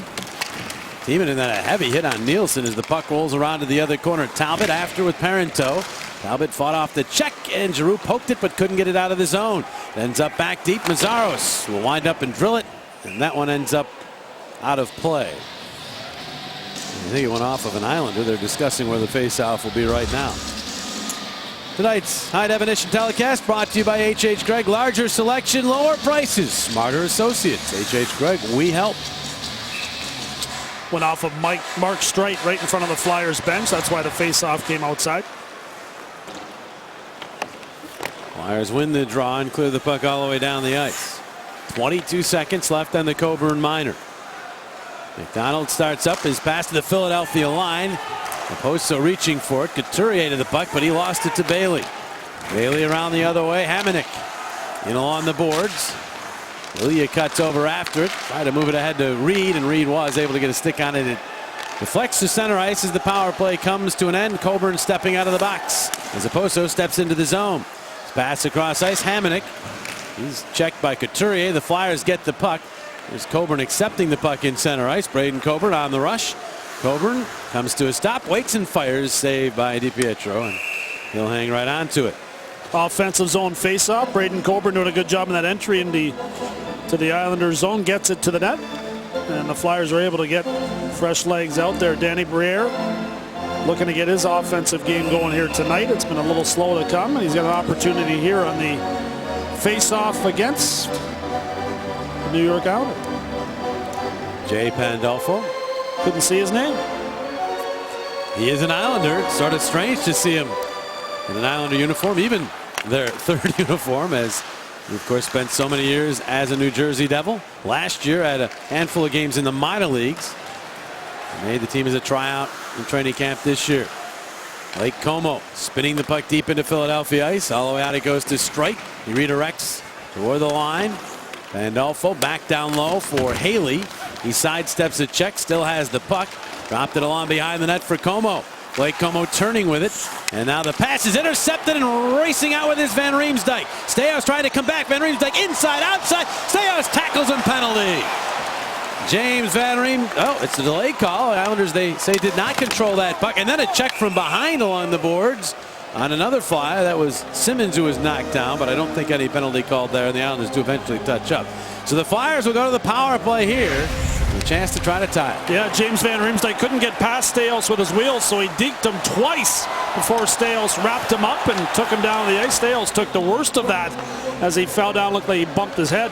Timonen had a heavy hit on Nielsen as the puck rolls around to the other corner. Talbot after with Parento. Talbot fought off the check, and Giroux poked it but couldn't get it out of the zone. Ends up back deep. Mazzaros will wind up and drill it, and that one ends up out of play. I think it went off of an Islander. They're discussing where the faceoff will be right now. Tonight's high definition telecast brought to you by H.H. Gregg. Larger selection, lower prices, smarter associates. H.H. Gregg, we help. Went off of Mark Streit right in front of the Flyers bench. That's why the faceoff came outside. Flyers win the draw and clear the puck all the way down the ice. 22 seconds left on the Coburn minor. McDonald starts up his pass to the Philadelphia line. Oposo reaching for it. Couturier to the puck, but he lost it to Bailey. Bailey around the other way. Hamonic in along the boards. Ilya cuts over after it. Tried to move it ahead to Reed, and Reed was able to get a stick on it. It deflects to center ice as the power play comes to an end. Coburn stepping out of the box as Oposo steps into the zone. Pass across ice. Hamonic. He's checked by Couturier. The Flyers get the puck. There's Coburn accepting the puck in center ice. Braden Coburn on the rush. Coburn comes to a stop, waits and fires. Saved by DiPietro, and he'll hang right on to it. Offensive zone faceoff. Braden Coburn doing a good job in that entry to the Islanders zone. Gets it to the net, and the Flyers are able to get fresh legs out there. Danny Briere looking to get his offensive game going here tonight. It's been a little slow to come, and he's got an opportunity here on the faceoff against the New York Islanders. Jay Pandolfo. Couldn't see his name. He is an Islander. Sort of strange to see him in an Islander uniform, even their third uniform, as he of course spent so many years as a New Jersey Devil. Last year had a handful of games in the minor leagues. He made the team as a tryout in training camp this year. Lake Como spinning the puck deep into Philadelphia ice. All the way out it goes to Strike. He redirects toward the line. Pandolfo back down low for Haley. He sidesteps a check, still has the puck. Dropped it along behind the net for Como. Blake Como turning with it. And now the pass is intercepted and racing out with his Van Riemsdyk. Staios trying to come back. Van Riemsdyk inside, outside. Staios tackles and penalty. James Van Riem. Oh, it's a delay call. Islanders, they say, did not control that puck. And then a check from behind along the boards on another flyer. That was Simmons who was knocked down, but I don't think any penalty called there. And the Islanders do eventually touch up. So the Flyers will go to the power play here. A chance to try to tie it. Yeah, James Van Riemsdyk couldn't get past Staios with his wheels, so he deked him twice before Staios wrapped him up and took him down the ice. Staios took the worst of that as he fell down. Looked like he bumped his head.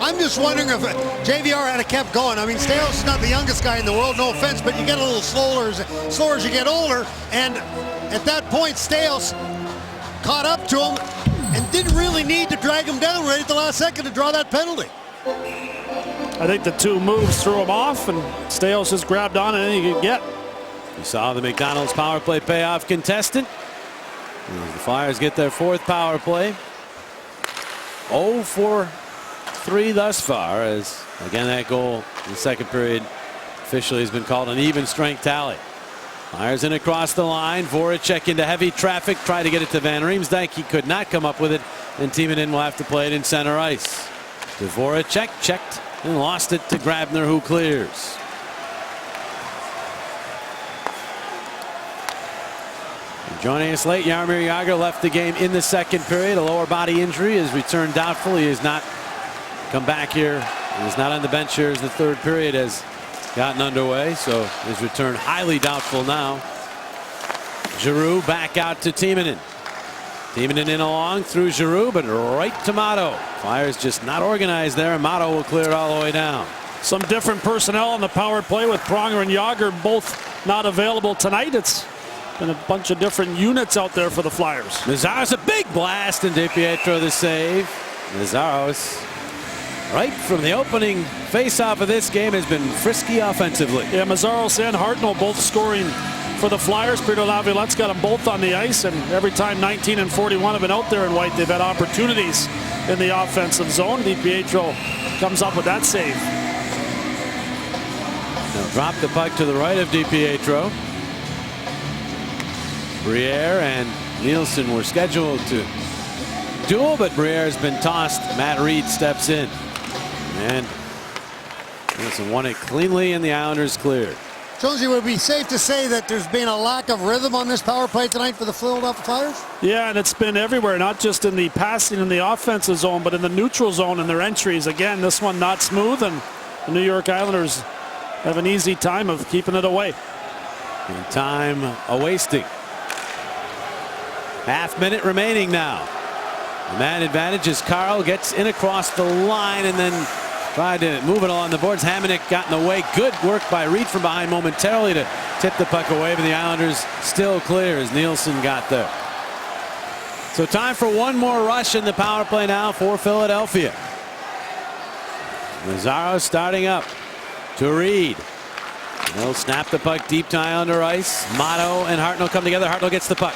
I'm just wondering if JVR had kept going. I mean, Staios is not the youngest guy in the world, no offense, but you get a little slower as you get older. And at that point, Staios caught up to him and didn't really need to drag him down right at the last second to draw that penalty. I think the two moves threw him off, and Staios just grabbed on and anything he could get. You saw the McDonald's power play payoff contestant. The Flyers get their fourth power play. 0 for 3 thus far, as again that goal in the second period officially has been called an even strength tally. Flyers in across the line. Voracek into heavy traffic. Tried to get it to Van Riemsdyk. He could not come up with it. And Timonen will have to play it in center ice. To Voracek, checked and lost it to Grabner, who clears. Joining us late, Jaromir Jagr left the game in the second period. A lower body injury is returned doubtful. He has not come back here. He's not on the bench here as the third period has gotten underway. So his return highly doubtful now. Giroux back out to Timonen. Timonen in along through Giroux, but right to Motto. Flyers just not organized there, and Motto will clear it all the way down. Some different personnel on the power play with Pronger and Jagr both not available tonight. It's been a bunch of different units out there for the Flyers. Mazzaros a big blast, and DiPietro the save. Mazzaros, right from the opening face-off of this game, has been frisky offensively. Yeah, Mazzaros and Hartnell both scoring for the Flyers. Peter Laviolette's got them both on the ice, and every time 19 and 41 have been out there in white, they've had opportunities in the offensive zone. DiPietro comes up with that save. Now drop the puck to the right of DiPietro. Briere and Nielsen were scheduled to duel, but Briere has been tossed. Matt Reed steps in, and Nielsen won it cleanly, and the Islanders cleared. Jonesy, would it be safe to say that there's been a lack of rhythm on this power play tonight for the Philadelphia Flyers? Yeah, and it's been everywhere, not just in the passing in the offensive zone, but in the neutral zone in their entries. Again, this one not smooth, and the New York Islanders have an easy time of keeping it away. And time a-wasting. Half-minute remaining now. The man advantage as Carl gets in across the line and then tried to move it along the boards. Hamonic got in the way. Good work by Reed from behind momentarily to tip the puck away, but the Islanders still clear as Nielsen got there. So time for one more rush in the power play now for Philadelphia. Mazzaros starting up to Reed. He'll snap the puck deep to Islander ice. Motto and Hartnell come together. Hartnell gets the puck.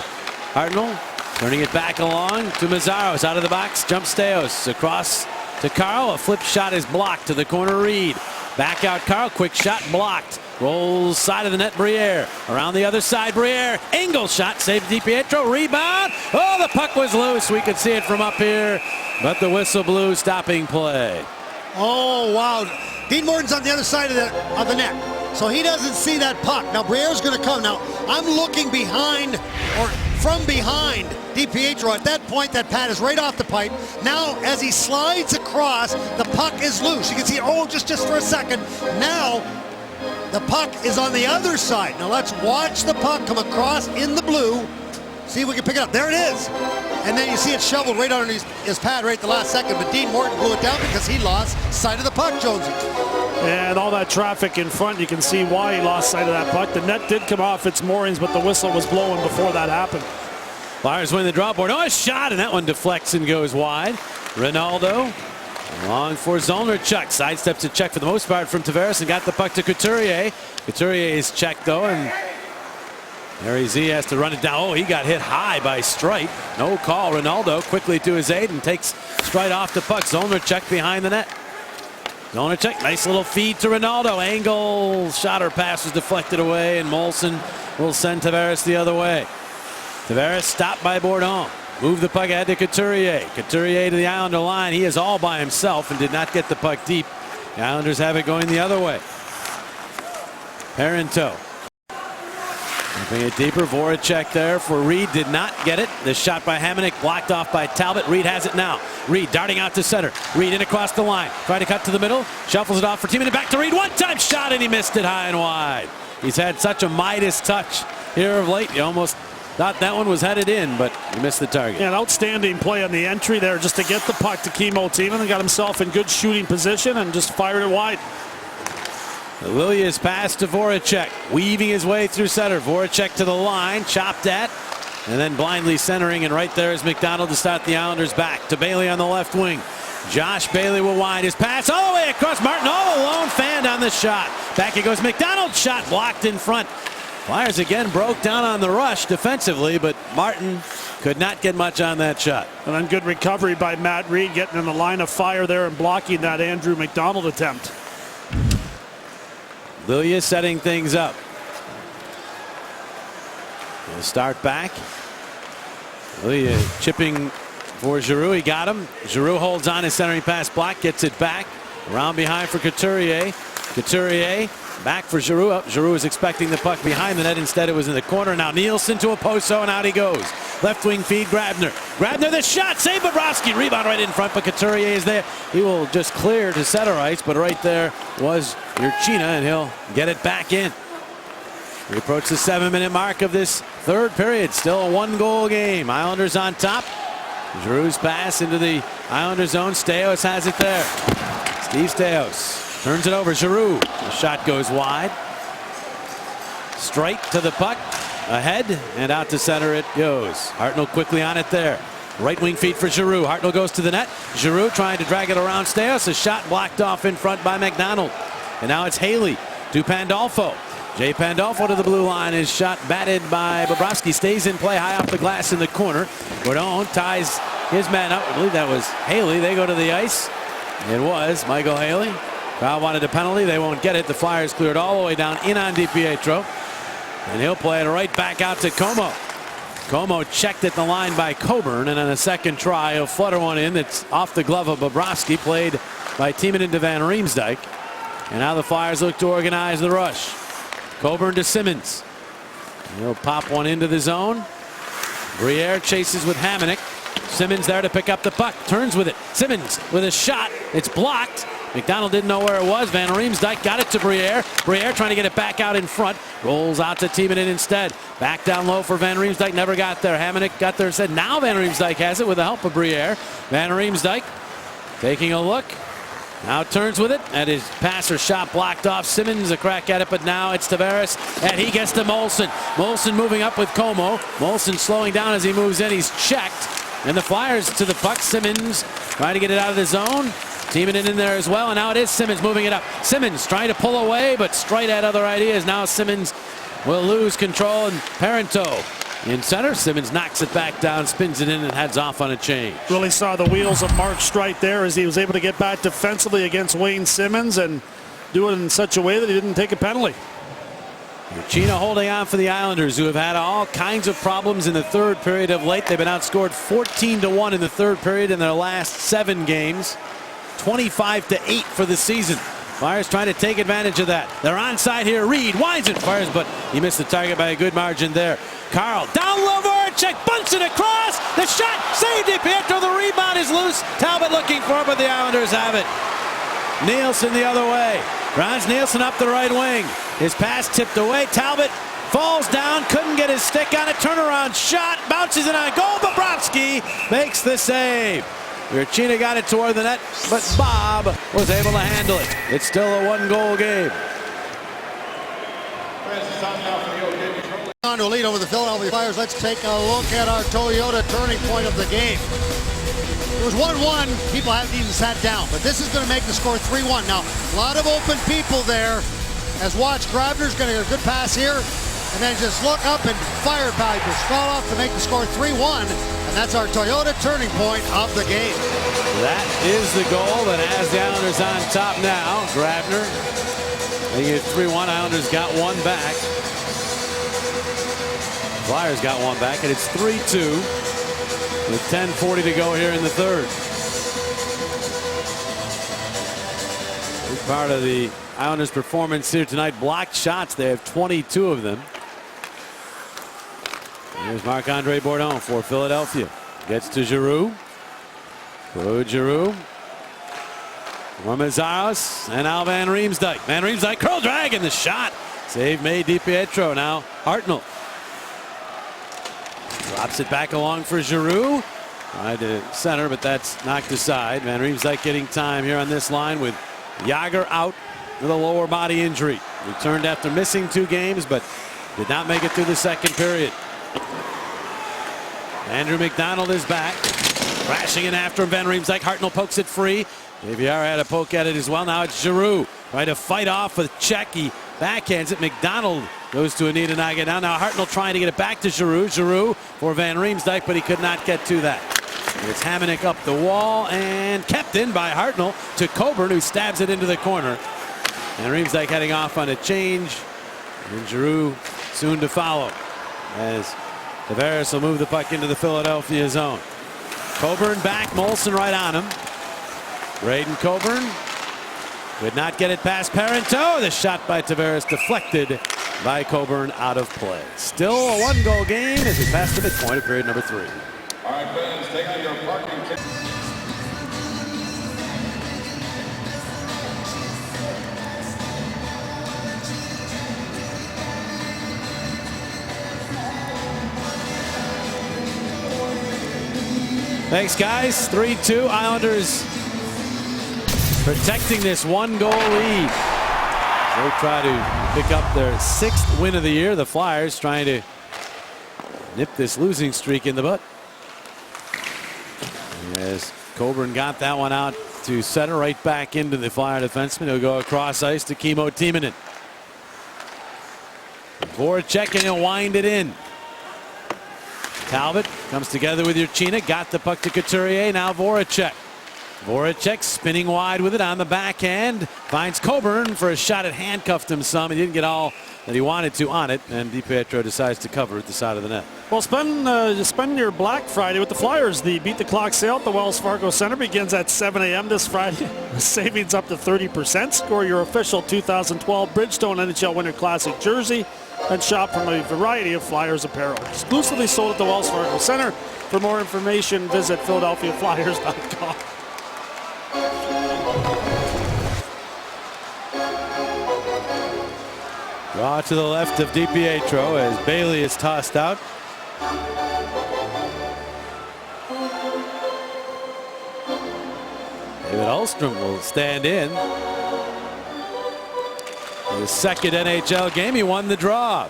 Hartnell turning it back along to Mazzaros. Out of the box, jumps Staios across to Carl. A flip shot is blocked to the corner. Reed back out. Carl, quick shot blocked. Rolls side of the net. Briere around the other side. Briere angle shot saved DiPietro. Rebound. Oh, the puck was loose. We could see it from up here, but the whistle blew, stopping play. Oh wow! Dean Morton's on the other side of the net, so he doesn't see that puck. Now Briere's going to come. Now I'm looking behind or from behind DiPietro. At that point, that pad is right off the pipe. Now, as he slides across, the puck is loose. You can see, oh, just for a second. Now, the puck is on the other side. Now, let's watch the puck come across in the blue. See if we can pick it up. There it is. And then you see it shoveled right underneath his pad right at the last second. But Dean Morton blew it down because he lost sight of the puck, Jonesy. And all that traffic in front, you can see why he lost sight of that puck. The net did come off its moorings, but the whistle was blowing before that happened. Flyers win the draw board. Oh, a shot, and that one deflects and goes wide. Ronaldo long for Zolnarchuk. Sidesteps a check for the most part from Tavares and got the puck to Couturier. Couturier is checked, though, and Harry Z has to run it down. Oh, he got hit high by Streit. No call. Ronaldo quickly to his aid and takes Streit off the puck. Zolnarchuk behind the net. Donacek, nice little feed to Ronaldo. Angle shot or pass was deflected away, and Molson will send Tavares the other way. Tavares stopped by Bourdon. Move the puck ahead to Couturier. Couturier to the Islander line. He is all by himself and did not get the puck deep. The Islanders have it going the other way. Parenteau. Moving it deeper. Voracek there for Reed. Did not get it. The shot by Hamonic blocked off by Talbot. Reed has it now. Reed darting out to center. Reed in across the line. Trying to cut to the middle. Shuffles it off for Timonen. Back to Reed. One-time shot, and he missed it high and wide. He's had such a Midas touch here of late. You almost thought that one was headed in, but he missed the target. Yeah, an outstanding play on the entry there just to get the puck to Kimmo Timonen and got himself in good shooting position and just fired it wide. Lilia's pass to Voracek, weaving his way through center. Voracek to the line, chopped at, and then blindly centering, and right there is McDonald to start the Islanders back. To Bailey on the left wing. Josh Bailey will wind his pass all the way across. Martin all alone, fanned on the shot. Back it goes. McDonald, shot blocked in front. Flyers again broke down on the rush defensively, but Martin could not get much on that shot. And then good recovery by Matt Reed, getting in the line of fire there and blocking that Andrew McDonald attempt. Lilia setting things up. We'll start back. Lilia chipping for Giroux. He got him. Giroux holds on his centering pass block, gets it back. Around behind for Couturier. Couturier back for Giroux. Oh, Giroux was expecting the puck behind the net. Instead, it was in the corner. Now Nielsen to Oposo, and out he goes. Left wing feed, Grabner. Grabner, the shot. Save Bobrovsky. Rebound right in front, but Couturier is there. He will just clear to center ice, but right there was Urchina, and he'll get it back in. We approach the 7-minute mark of this third period. Still a 1-goal game. Islanders on top. Giroux's pass into the Islander zone. Steos has it there. Steve Steos turns it over. Giroux. The shot goes wide. Straight to the puck. Ahead and out to center it goes. Hartnell quickly on it there. Right wing feed for Giroux. Hartnell goes to the net. Giroux trying to drag it around Steos. A shot blocked off in front by McDonald. And now it's Haley to Pandolfo. Jay Pandolfo to the blue line. His shot batted by Bobrovsky. Stays in play high off the glass in the corner. Bourdon ties his man up. I believe that was Haley. They go to the ice. It was Michael Haley. Crowd wanted a penalty. They won't get it. The Flyers cleared all the way down in on DiPietro. And he'll play it right back out to Como. Como checked at the line by Coburn, and on a second try, he'll flutter one in that's off the glove of Bobrovsky, played by Timonen to Van Riemsdyk. And now the Flyers look to organize the rush. Coburn to Simmons. He'll pop one into the zone. Briere chases with Hamonic. Simmons there to pick up the puck. Turns with it. Simmons with a shot. It's blocked. McDonald didn't know where it was. Van Riemsdyk got it to Briere. Briere trying to get it back out in front. Rolls out to Timonen instead. Back down low for Van Riemsdyk. Never got there. Hamonic got there and said, now Van Riemsdyk has it with the help of Briere. Van Riemsdyk taking a look. Now turns with it, and his passer shot blocked off. Simmons a crack at it, but now it's Tavares, and he gets to Molson. Molson moving up with Como. Molson slowing down as he moves in. He's checked, and the Flyers to the puck. Simmons trying to get it out of the zone. Timonen in there as well, and now it is Simmons moving it up. Simmons trying to pull away, but straight at other ideas. Now Simmons will lose control, and Parenteau in center. Simmons knocks it back down, spins it in, and heads off on a change. Really saw the wheels of Mark Streit there as he was able to get back defensively against Wayne Simmons and do it in such a way that he didn't take a penalty. Urchina holding on for the Islanders, who have had all kinds of problems in the third period of late. They've been outscored 14-1 in the third period in their last 7 games. 25-8 for the season. Flyers trying to take advantage of that. They're onside here. Reed winds it, fires, but he missed the target by a good margin there. Carl down low, Voracek bunts it across. The shot saved DiPietro. The rebound is loose. Talbot looking for it, but the Islanders have it. Nielsen the other way. Franz Nielsen up the right wing. His pass tipped away. Talbot falls down, couldn't get his stick on it. Turnaround shot, bounces it on goal. Bobrovsky makes the save. Urchina got it toward the net, but Bob was able to handle it. It's still a 1-goal game. On to a lead over the Philadelphia Flyers. Let's take a look at our Toyota turning point of the game. It was 1-1. People haven't even sat down, but this is going to make the score 3-1. Now, a lot of open people there. As watch, Grabner's going to get a good pass here, and then just look up and fire by Straloff to make the score 3-1. As And that's our Toyota turning point of the game. That is the goal that has the Islanders on top now. Grabner making it 3-1. Islanders got one back. Flyers got one back, and it's 3-2 with 10:40 to go here in the third. Big part of the Islanders' performance here tonight, blocked shots. They have 22 of them. Here's Marc-Andre Bourdon for Philadelphia. Gets to Giroux. Claude Giroux. For Mazzaros and now Van Riemsdyk. Van Riemsdyk curl drag and the shot. Save made DiPietro. Now Hartnell. Drops it back along for Giroux. Tried to center, but that's knocked aside. Van Riemsdyk getting time here on this line with Jágr out with a lower body injury. Returned after missing 2 games, but did not make it through the second period. Andrew McDonald is back. Crashing in after him. Van Riemsdyk. Hartnell pokes it free. JVR had a poke at it as well. Now it's Giroux. Trying to fight off with Czech. He backhands it. McDonald goes to Anita Naga. Now Hartnell trying to get it back to Giroux. Giroux for Van Riemsdyk, but he could not get to that. It's Hamonic up the wall and kept in by Hartnell to Coburn, who stabs it into the corner. And Riemsdyk heading off on a change. And Giroux soon to follow as Tavares will move the puck into the Philadelphia zone. Coburn back, Molson right on him. Braden Coburn could not get it past Parento. The shot by Tavares deflected by Coburn out of play. Still a 1-goal game as we pass the midpoint of period number 3. All right, fans, take out your parking tickets. Thanks, guys. 3-2. Islanders protecting this 1-goal lead. They try to pick up their 6th win of the year. The Flyers trying to nip this losing streak in the butt. As Coburn got that one out to center, right back into the Flyer defenseman. He'll go across ice to Kimmo Timonen. Voracek and he'll wind it in. Talbot comes together with Urchina. Got the puck to Couturier. Now Voracek. Voracek spinning wide with it on the backhand. Finds Coburn for a shot. It handcuffed him some. He didn't get all that he wanted to on it. And DiPietro decides to cover at the side of the net. Well, spend your Black Friday with the Flyers. The Beat the Clock sale at the Wells Fargo Center begins at 7 a.m. this Friday. Savings up to 30%. Score your official 2012 Bridgestone NHL Winter Classic jersey and shop from a variety of Flyers apparel. Exclusively sold at the Wells Fargo Center. For more information, visit PhiladelphiaFlyers.com. Draw to the left of DiPietro as Bailey is tossed out. David Ulstrom will stand in. His second NHL game, he won the draw.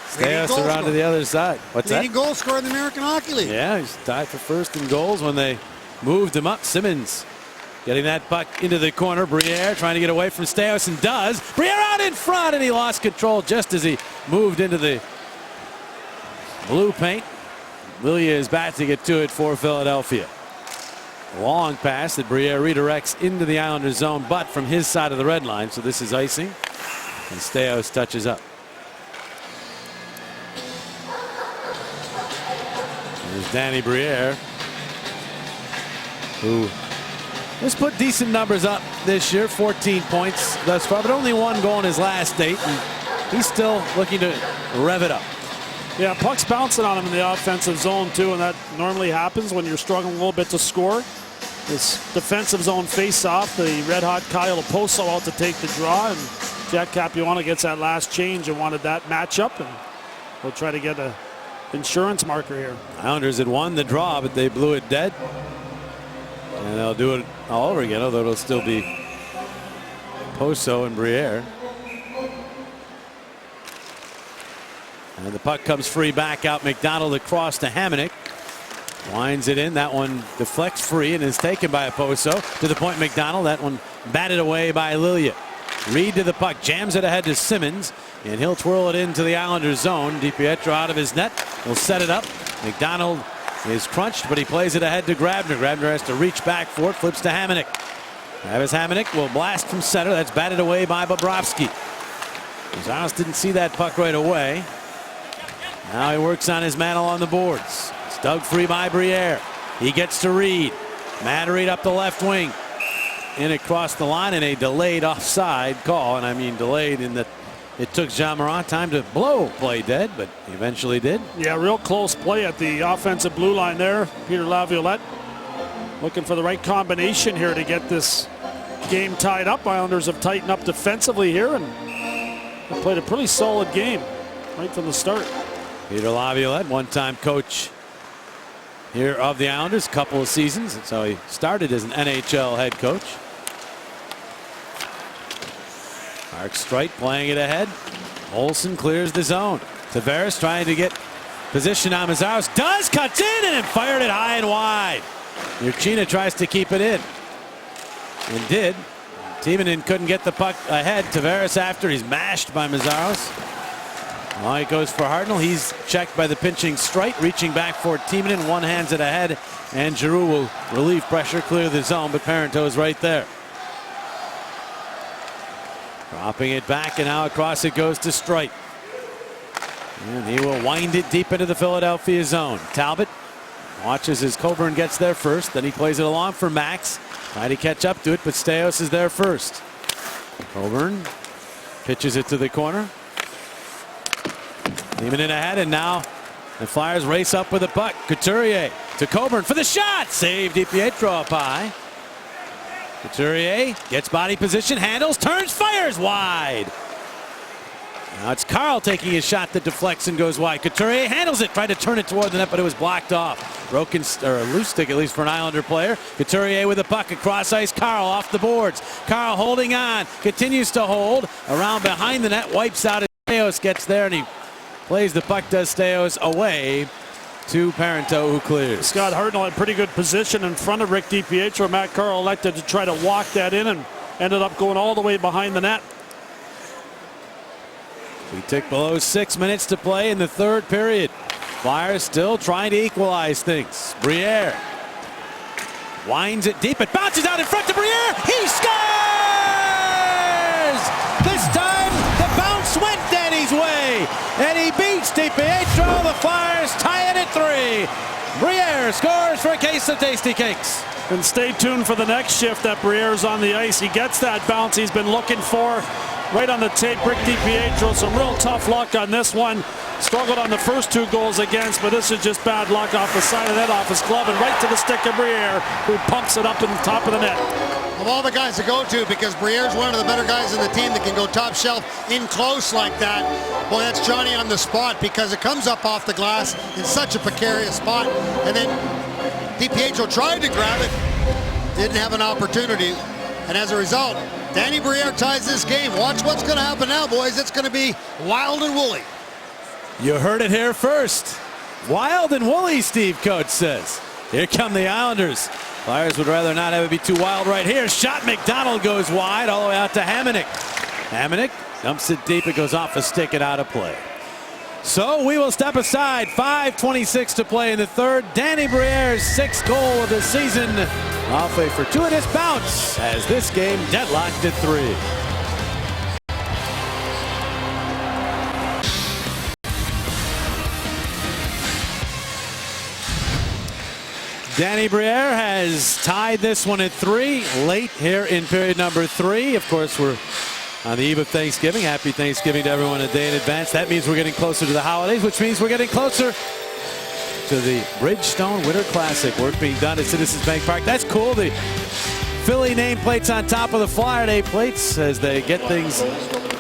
Stayos around to the other side. What's that? Leading goal scorer in the American Hockey League. Yeah, he's tied for first in goals when they moved him up. Simmons getting that puck into the corner. Briere trying to get away from Stayos and does. Briere out in front and he lost control just as he moved into the blue paint. Lilia is back to get to it for Philadelphia. Long pass that Briere redirects into the Islanders zone, but from his side of the red line. So this is icing. And Stayos touches up. There's Danny Briere, who has put decent numbers up this year. 14 points thus far, but only 1 goal in his last 8. And he's still looking to rev it up. Yeah, puck's bouncing on him in the offensive zone too, and that normally happens when you're struggling a little bit to score. This defensive zone face-off, the red-hot Kyle Oposo out to take the draw, and Jack Capuano gets that last change and wanted that matchup, and we'll try to get a insurance marker here. Islanders had won the draw, but they blew it dead. And they'll do it all over again, although it'll still be Poso and Briere. And the puck comes free back out. McDonald across to Hamonic. Winds it in. That one deflects free and is taken by Poso. To the point McDonald. That one batted away by Lilia. Reed to the puck. Jams it ahead to Simmons. And he'll twirl it into the Islanders zone. DiPietro out of his net. Will set it up. McDonald is crunched, but he plays it ahead to Grabner. Grabner has to reach back for it, flips to Hamonic. Travis Hamonic will blast from center. That's batted away by Bobrovsky. Gonzalez didn't see that puck right away. Now he works on his man along the boards. It's dug free by Briere. He gets to Reed. Matt Reed up the left wing. In across the line, and a delayed offside call. And I mean delayed in that it took Jean Morin time to blow play dead, but he eventually did. Yeah, real close play at the offensive blue line there. Peter Laviolette looking for the right combination here to get this game tied up. Islanders have tightened up defensively here and have played a pretty solid game right from the start. Peter Laviolette, one-time coach here of the Islanders, couple of seasons. That's how he started as an NHL head coach. Mark Streit playing it ahead. Olsen clears the zone. Tavares trying to get position on Mazzaros. Cuts in and fired it high and wide. Urchina tries to keep it in. And did. Timonen couldn't get the puck ahead. Tavares after. He's mashed by Mazzaros. Well, he goes for Hartnell. He's checked by the pinching Streit. Reaching back for Timonen. One hands it ahead. And Giroux will relieve pressure, clear the zone. But Parenteau's right there. Dropping it back, and now across it goes to Streit. And he will wind it deep into the Philadelphia zone. Talbot watches as Coburn gets there first. Then he plays it along for Max. Trying to catch up to it, but Staios is there first. Coburn pitches it to the corner. Even in ahead, and now the Flyers race up with the puck. Couturier to Coburn for the shot. Save DiPietro up high. Couturier gets body position, handles, turns, fires wide. Now it's Carl taking his shot that deflects and goes wide. Couturier handles it, tried to turn it toward the net, but it was blocked off. Broken, or a loose stick at least for an Islander player. Couturier with the puck across ice. Carl off the boards. Carl holding on, continues to hold around behind the net, wipes out. Staios gets there and he plays the puck, does Staios away to Parenteau, who clears. Scott Hartnell had pretty good position in front of Rick DiPietro. Matt Carl elected to try to walk that in and ended up going all the way behind the net. We tick below 6 minutes to play in the third period. Flyers still trying to equalize things. Briere winds it deep. It bounces out in front to Briere. He scores! This time the bounce went Danny's way, and he beats DiPietro. The Flyers tie it at 3. Briere scores for a case of tasty cakes. And stay tuned for the next shift that Briere's on the ice. He gets that bounce he's been looking for. Right on the tape, Rick DiPietro. Some real tough luck on this one. Struggled on the first 2 goals against, but this is just bad luck off the side of that, off his glove, and right to the stick of Briere, who pumps it up to the top of the net. Of all the guys to go to, because Briere's one of the better guys in the team that can go top shelf in close like that. Boy, that's Johnny on the spot, because it comes up off the glass in such a precarious spot. And then DiPietro tried to grab it, didn't have an opportunity. And as a result, Danny Briere ties this game. Watch what's going to happen now, boys. It's going to be wild and woolly. You heard it here first. Wild and woolly, Steve Coates says. Here come the Islanders. Flyers would rather not have it be too wild right here. Shot, McDonald goes wide all the way out to Hamonic. Hamonic dumps it deep. It goes off a stick and out of play. So we will step aside. 5:26 to play in the third. Danny Briere's 6th goal of the season off a fortuitous bounce as this game deadlocked at 3. Danny Briere has tied this one at 3 late here in period number 3. Of course, we're on the eve of Thanksgiving. Happy Thanksgiving to everyone a day in advance. That means we're getting closer to the holidays, which means we're getting closer to the Bridgestone Winter Classic. Work being done at Citizens Bank Park. That's cool. The Philly nameplates on top of the Flyer nameplates as they get things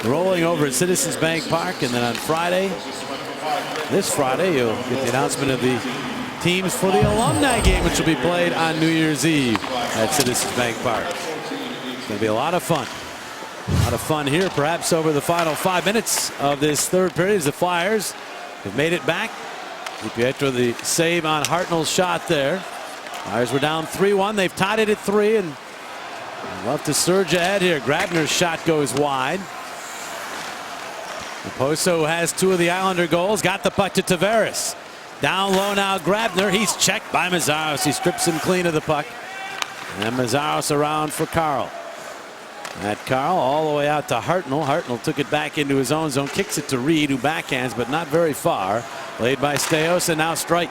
rolling over at Citizens Bank Park. And then on Friday, this Friday, you'll get the announcement of the teams for the alumni game, which will be played on New Year's Eve at Citizens Bank Park. It's going to be a lot of fun. A lot of fun here, perhaps over the final 5 minutes of this third period as the Flyers have made it back. DiPietro the save on Hartnell's shot there. Flyers were down 3-1. They've tied it at 3 and love to surge ahead here. Grabner's shot goes wide. Poso has 2 of the Islander goals. Got the puck to Tavares. Down low now, Grabner. He's checked by Mazzaros. He strips him clean of the puck. And Mazzaros around for Carl. At Carl all the way out to Hartnell. Hartnell took it back into his own zone. Kicks it to Reed, who backhands, but not very far. Played by Staios, and now Streit.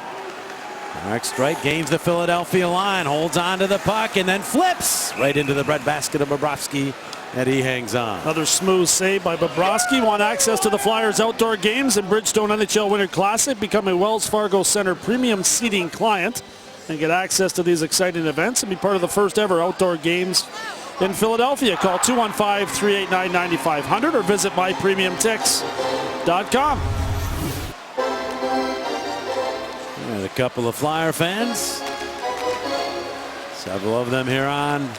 Mark Streit gains the Philadelphia line. Holds on to the puck and then flips right into the breadbasket of Bobrovsky. And he hangs on. Another smooth save by Bobrovsky. Want access to the Flyers outdoor games and Bridgestone NHL Winter Classic? Become a Wells Fargo Center premium seating client and get access to these exciting events and be part of the first ever outdoor games in Philadelphia. Call 215-389-9500 or visit mypremiumtix.com. And a couple of Flyer fans. Several of them here on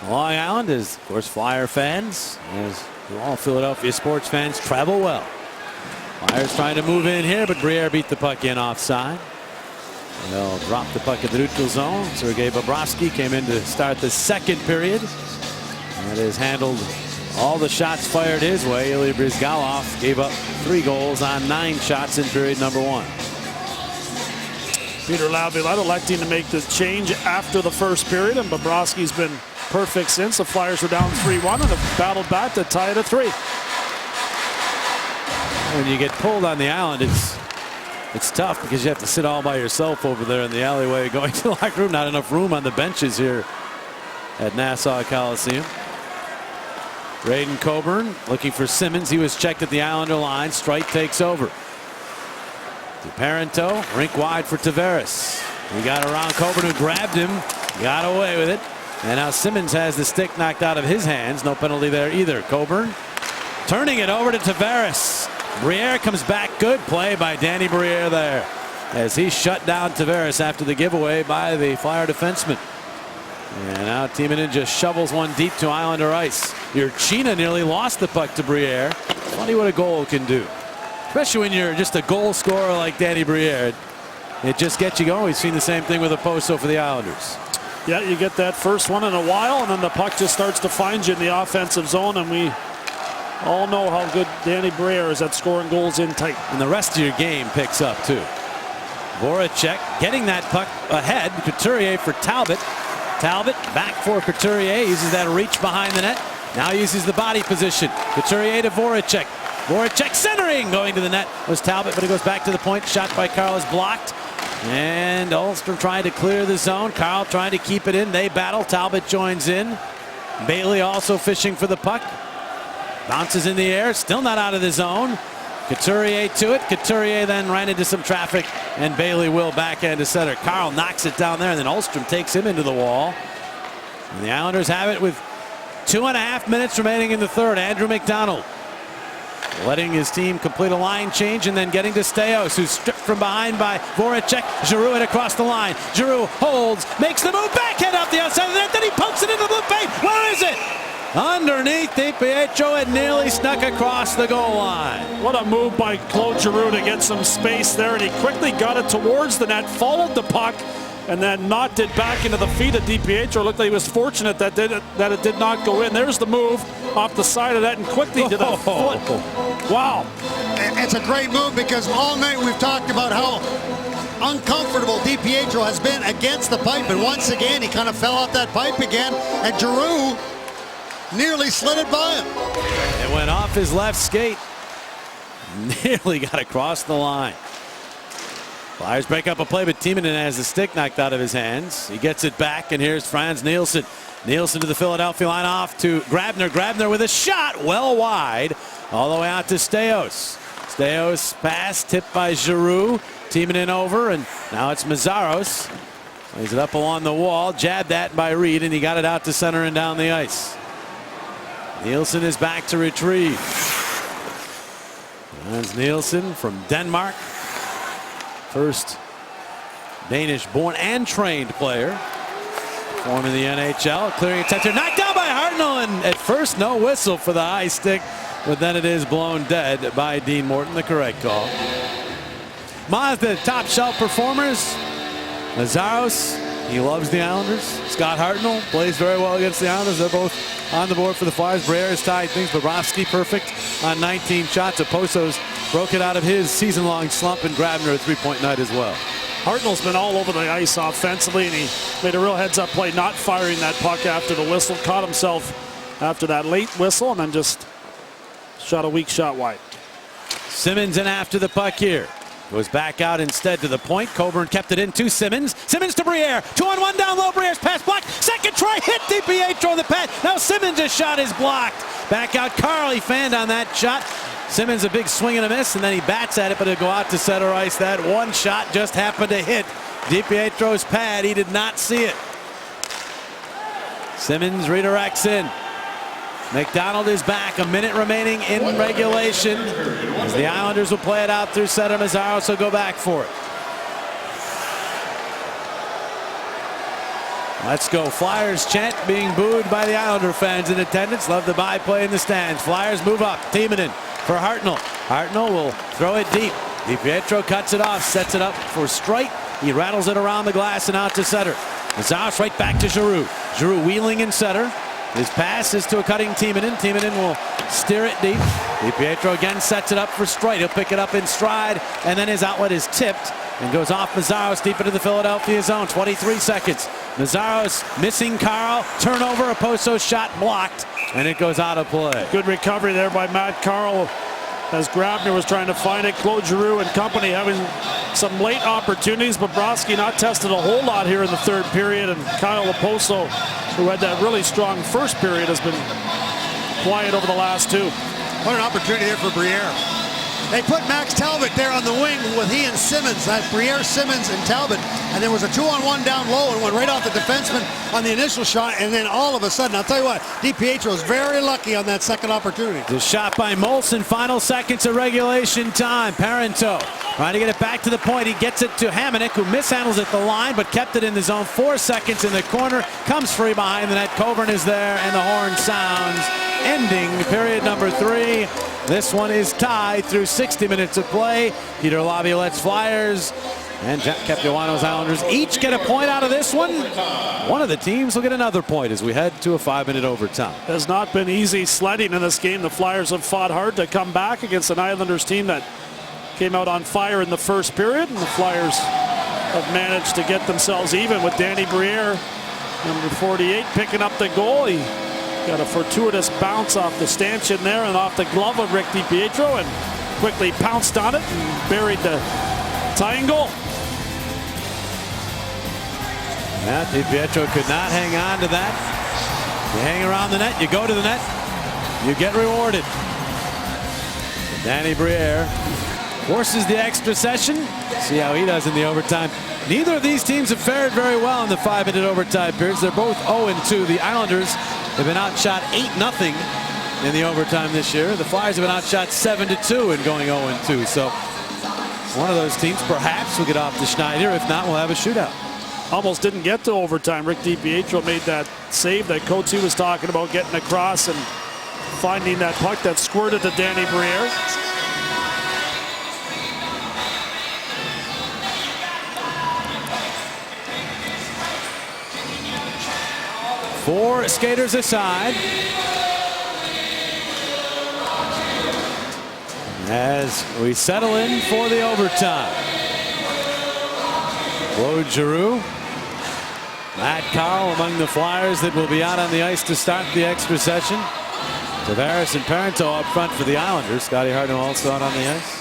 Long Island is, of course, Flyer fans, as all Philadelphia sports fans travel well. Flyers trying to move in here, but Briere beat the puck in offside. They'll drop the puck at the neutral zone. Sergei Bobrovsky came in to start the second period. That has handled all the shots fired his way. Ilya Bryzgalov gave up 3 goals on 9 shots in period number 1. Peter Laviolette electing to make the change after the first period, and Bobrovsky's been perfect since. The Flyers were down 3-1 and have battled back to tie it at 3. When you get pulled on the island, it's tough because you have to sit all by yourself over there in the alleyway going to the locker room. Not enough room on the benches here at Nassau Coliseum. Braden Coburn looking for Simmons. He was checked at the Islander line. Streit takes over. DiParento, rink wide for Tavares. He got around Coburn, who grabbed him, got away with it. And now Simmons has the stick knocked out of his hands. No penalty there either. Coburn turning it over to Tavares. Briere comes back. Good play by Danny Briere there as he shut down Tavares after the giveaway by the Flyer defenseman. And now Timonen just shovels one deep to Islander ice. Urchina nearly lost the puck to Briere. Funny what a goal can do, especially when you're just a goal scorer like Danny Briere. It just gets you going. We've seen the same thing with Oposo for the Islanders. Yeah, you get that first one in a while, and then the puck just starts to find you in the offensive zone, and we all know how good Danny Briere is at scoring goals in tight. And the rest of your game picks up too. Voracek getting that puck ahead. Couturier for Talbot. Talbot back for Couturier. Uses that reach behind the net. Now uses the body position. Couturier to Voracek. Voracek centering. Going to the net was Talbot, but it goes back to the point. Shot by Carl is blocked. And Ulstrom trying to clear the zone. Carl trying to keep it in. They battle. Talbot joins in. Bailey also fishing for the puck. Bounces in the air. Still not out of the zone. Couturier to it. Couturier then ran into some traffic, and Bailey will backhand to center. Carl knocks it down there, and then Ulstrom takes him into the wall. And the Islanders have it with 2.5 minutes remaining in the third. Andrew McDonald letting his team complete a line change and then getting to Staios, who's stripped from behind by Voracek. Giroux it across the line. Giroux holds, makes the move, backhand off the outside of the net, then he pokes it into the blue paint. Where is it? Underneath, DiPietro had nearly snuck across the goal line. What a move by Claude Giroux to get some space there, and he quickly got it towards the net, followed the puck, and then knocked it back into the feet of DiPietro. Looked like he was fortunate that it did not go in. There's the move off the side of that and quickly to the foot. Wow. It's a great move because all night we've talked about how uncomfortable DiPietro has been against the pipe, and once again he kind of fell off that pipe again, and Giroux nearly slid it by him. It went off his left skate. Nearly got across the line. Flyers break up a play, but Timonen has the stick knocked out of his hands. He gets it back, and here's Frans Nielsen. Nielsen to the Philadelphia line, off to Grabner. Grabner with a shot well wide, all the way out to Staios. Staios pass tipped by Giroux. Timonen over, and now it's Mazzaros. Lays it up along the wall, jabbed that by Reed, and he got it out to center and down the ice. Nielsen is back to retrieve. Frans Nielsen from Denmark. First Danish-born and trained player. Forming the NHL. Clearing attempt here. Knocked down by Hartnell, and at first no whistle for the high stick, but then it is blown dead by Dean Morton, the correct call. Mazda, top shelf performers. Mazzaros, he loves the Islanders. Scott Hartnell plays very well against the Islanders. They're both on the board for the Flyers. Briere has tied things. Bobrovsky perfect on 19 shots. Oposo's broke it out of his season-long slump and grabbed her a three-point night as well. Hartnell's been all over the ice offensively, and he made a real heads-up play not firing that puck after the whistle. Caught himself after that late whistle and then just shot a weak shot wide. Simmons in after the puck here. Goes back out instead to the point. Coburn kept it in to Simmons. Simmons to Briere. 2-on-1 down low. Briere's pass blocked. Second try hit DiPietro on the pass. Now Simmons' shot is blocked. Back out Carl. He fanned on that shot. Simmons a big swing and a miss, and then he bats at it, but it'll go out to center ice. That one shot just happened to hit DiPietro's pad. He did not see it. Simmons redirects in. McDonald is back. A minute remaining in regulation as the Islanders will play it out through center. Mazzaros will go back for it. Let's go. Flyers chant being booed by the Islander fans in attendance. Love the by-play in the stands. Flyers move up. Timonen for Hartnell. Hartnell will throw it deep. DiPietro cuts it off, sets it up for Streit. He rattles it around the glass and out to center. Mazzaros right back to Giroux. Giroux wheeling in center. His pass is to a cutting Timonen. Timonen will steer it deep. DiPietro again sets it up for Streit. He'll pick it up in stride, and then his outlet is tipped and goes off Mazzaros deep into the Philadelphia zone. 23 seconds. Mazzaros missing Carl. Turnover. A Poso shot blocked, and it goes out of play. Good recovery there by Matt Carl as Grabner was trying to find it. Claude Giroux and company having some late opportunities. Bobrovsky not tested a whole lot here in the third period, and Kyle Oposo, who had that really strong first period, has been quiet over the last two. What an opportunity there for Briere. They put Max Talbot there on the wing with he and Simmons. That's Briere, Simmons, and Talbot. And there was a 2-on-1 down low and went right off the defenseman on the initial shot. And then all of a sudden, I'll tell you what, DiPietro is very lucky on that second opportunity. The shot by Molson. Final seconds of regulation time. Parento trying to get it back to the point. He gets it to Hamonic, who mishandles at the line, but kept it in the zone. 4 seconds in the corner. Comes free behind the net. Coburn is there, and the horn sounds. Ending period number 3. This one is tied through 60 minutes of play. Peter Laviolette's Flyers and Jack Capuano's Islanders each get a point out of this one. One of the teams will get another point as we head to a 5-minute overtime. It has not been easy sledding in this game. The Flyers have fought hard to come back against an Islanders team that came out on fire in the first period, and the Flyers have managed to get themselves even with Danny Briere, number 48, picking up the goal. He got a fortuitous bounce off the stanchion there and off the glove of Rick DiPietro, and quickly pounced on it and buried the tying goal. Yeah, DiPietro could not hang on to that. You hang around the net, you go to the net, you get rewarded. Danny Briere forces the extra session. See how he does in the overtime. Neither of these teams have fared very well in the 5-minute overtime periods. They're both 0-2. The Islanders have been outshot 8-0 in the overtime this year. The Flyers have been outshot 7-2 in going 0-2. So one of those teams perhaps will get off the Schneider. If not, we'll have a shootout. Almost didn't get to overtime. Rick DiPietro made that save that Coates was talking about, getting across and finding that puck that squirted to Danny Briere. Four skaters aside as we settle in for the overtime. Claude Giroux, Matt Carl among the Flyers that will be out on the ice to start the extra session. Tavares and Parento up front for the Islanders. Scotty Hartnell also out on the ice.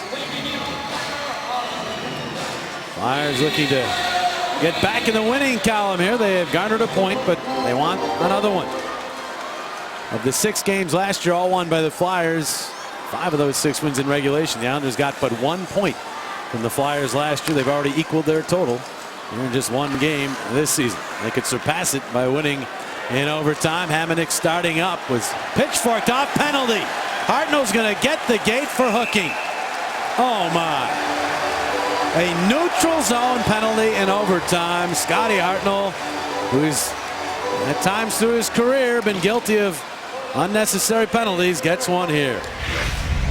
Flyers looking to get back in the winning column here. They have garnered a point, but they want another one. Of the 6 games last year, all won by the Flyers. 5 of those 6 wins in regulation. The Islanders got but 1 point from the Flyers last year. They've already equaled their total in just 1 game this season. They could surpass it by winning in overtime. Hamonic starting up was pitchforked off penalty. Hartnell's going to get the gate for hooking. Oh my. A neutral zone penalty in overtime. Scotty Hartnell, who's at times through his career been guilty of unnecessary penalties, gets one here.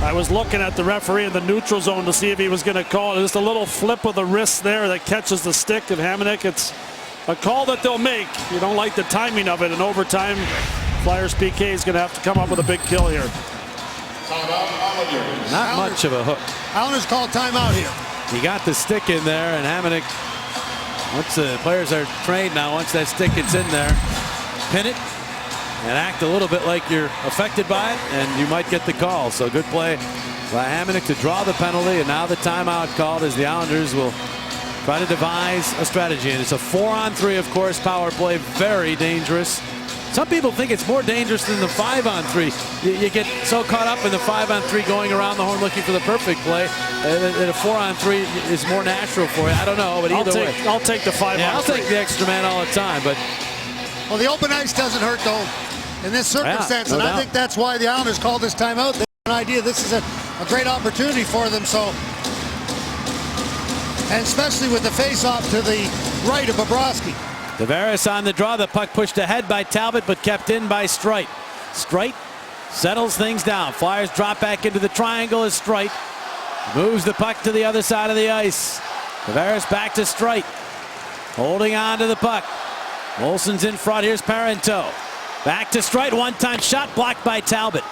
I was looking at the referee in the neutral zone to see if he was going to call it. Just a little flip of the wrist there that catches the stick of Hamonic. It's a call that they'll make. You don't like the timing of it in overtime. Flyers PK is going to have to come up with a big kill here. Time out. Islanders. Not much of a hook. Islanders called timeout here. He got the stick in there, and Hamonic, once the players are trained now, once that stick gets in there, pin it and act a little bit like you're affected by it, and you might get the call. So good play by Hamonic to draw the penalty, and now the timeout called as the Islanders will try to devise a strategy. And it's a 4-on-3, of course, power play, very dangerous. Some people think it's more dangerous than the 5-on-3. You get so caught up in the 5-on-3 going around the horn looking for the perfect play that a 4-on-3 is more natural for you. I don't know, but either way. I'll take the 5-on-3. Yeah, I'll take the extra man all the time. But Well, the open ice doesn't hurt, though, in this circumstance. Yeah, no and doubt. I think that's why the Islanders called this timeout. They have an idea this is a great opportunity for them. So, and especially with the face-off to the right of Bobrovsky. Tavares on the draw. The puck pushed ahead by Talbot, but kept in by Streit. Streit settles things down. Flyers drop back into the triangle as Streit moves the puck to the other side of the ice. Tavares back to Streit, holding on to the puck. Olsen's in front. Here's Parento. Back to Streit. One-time shot blocked by Talbot.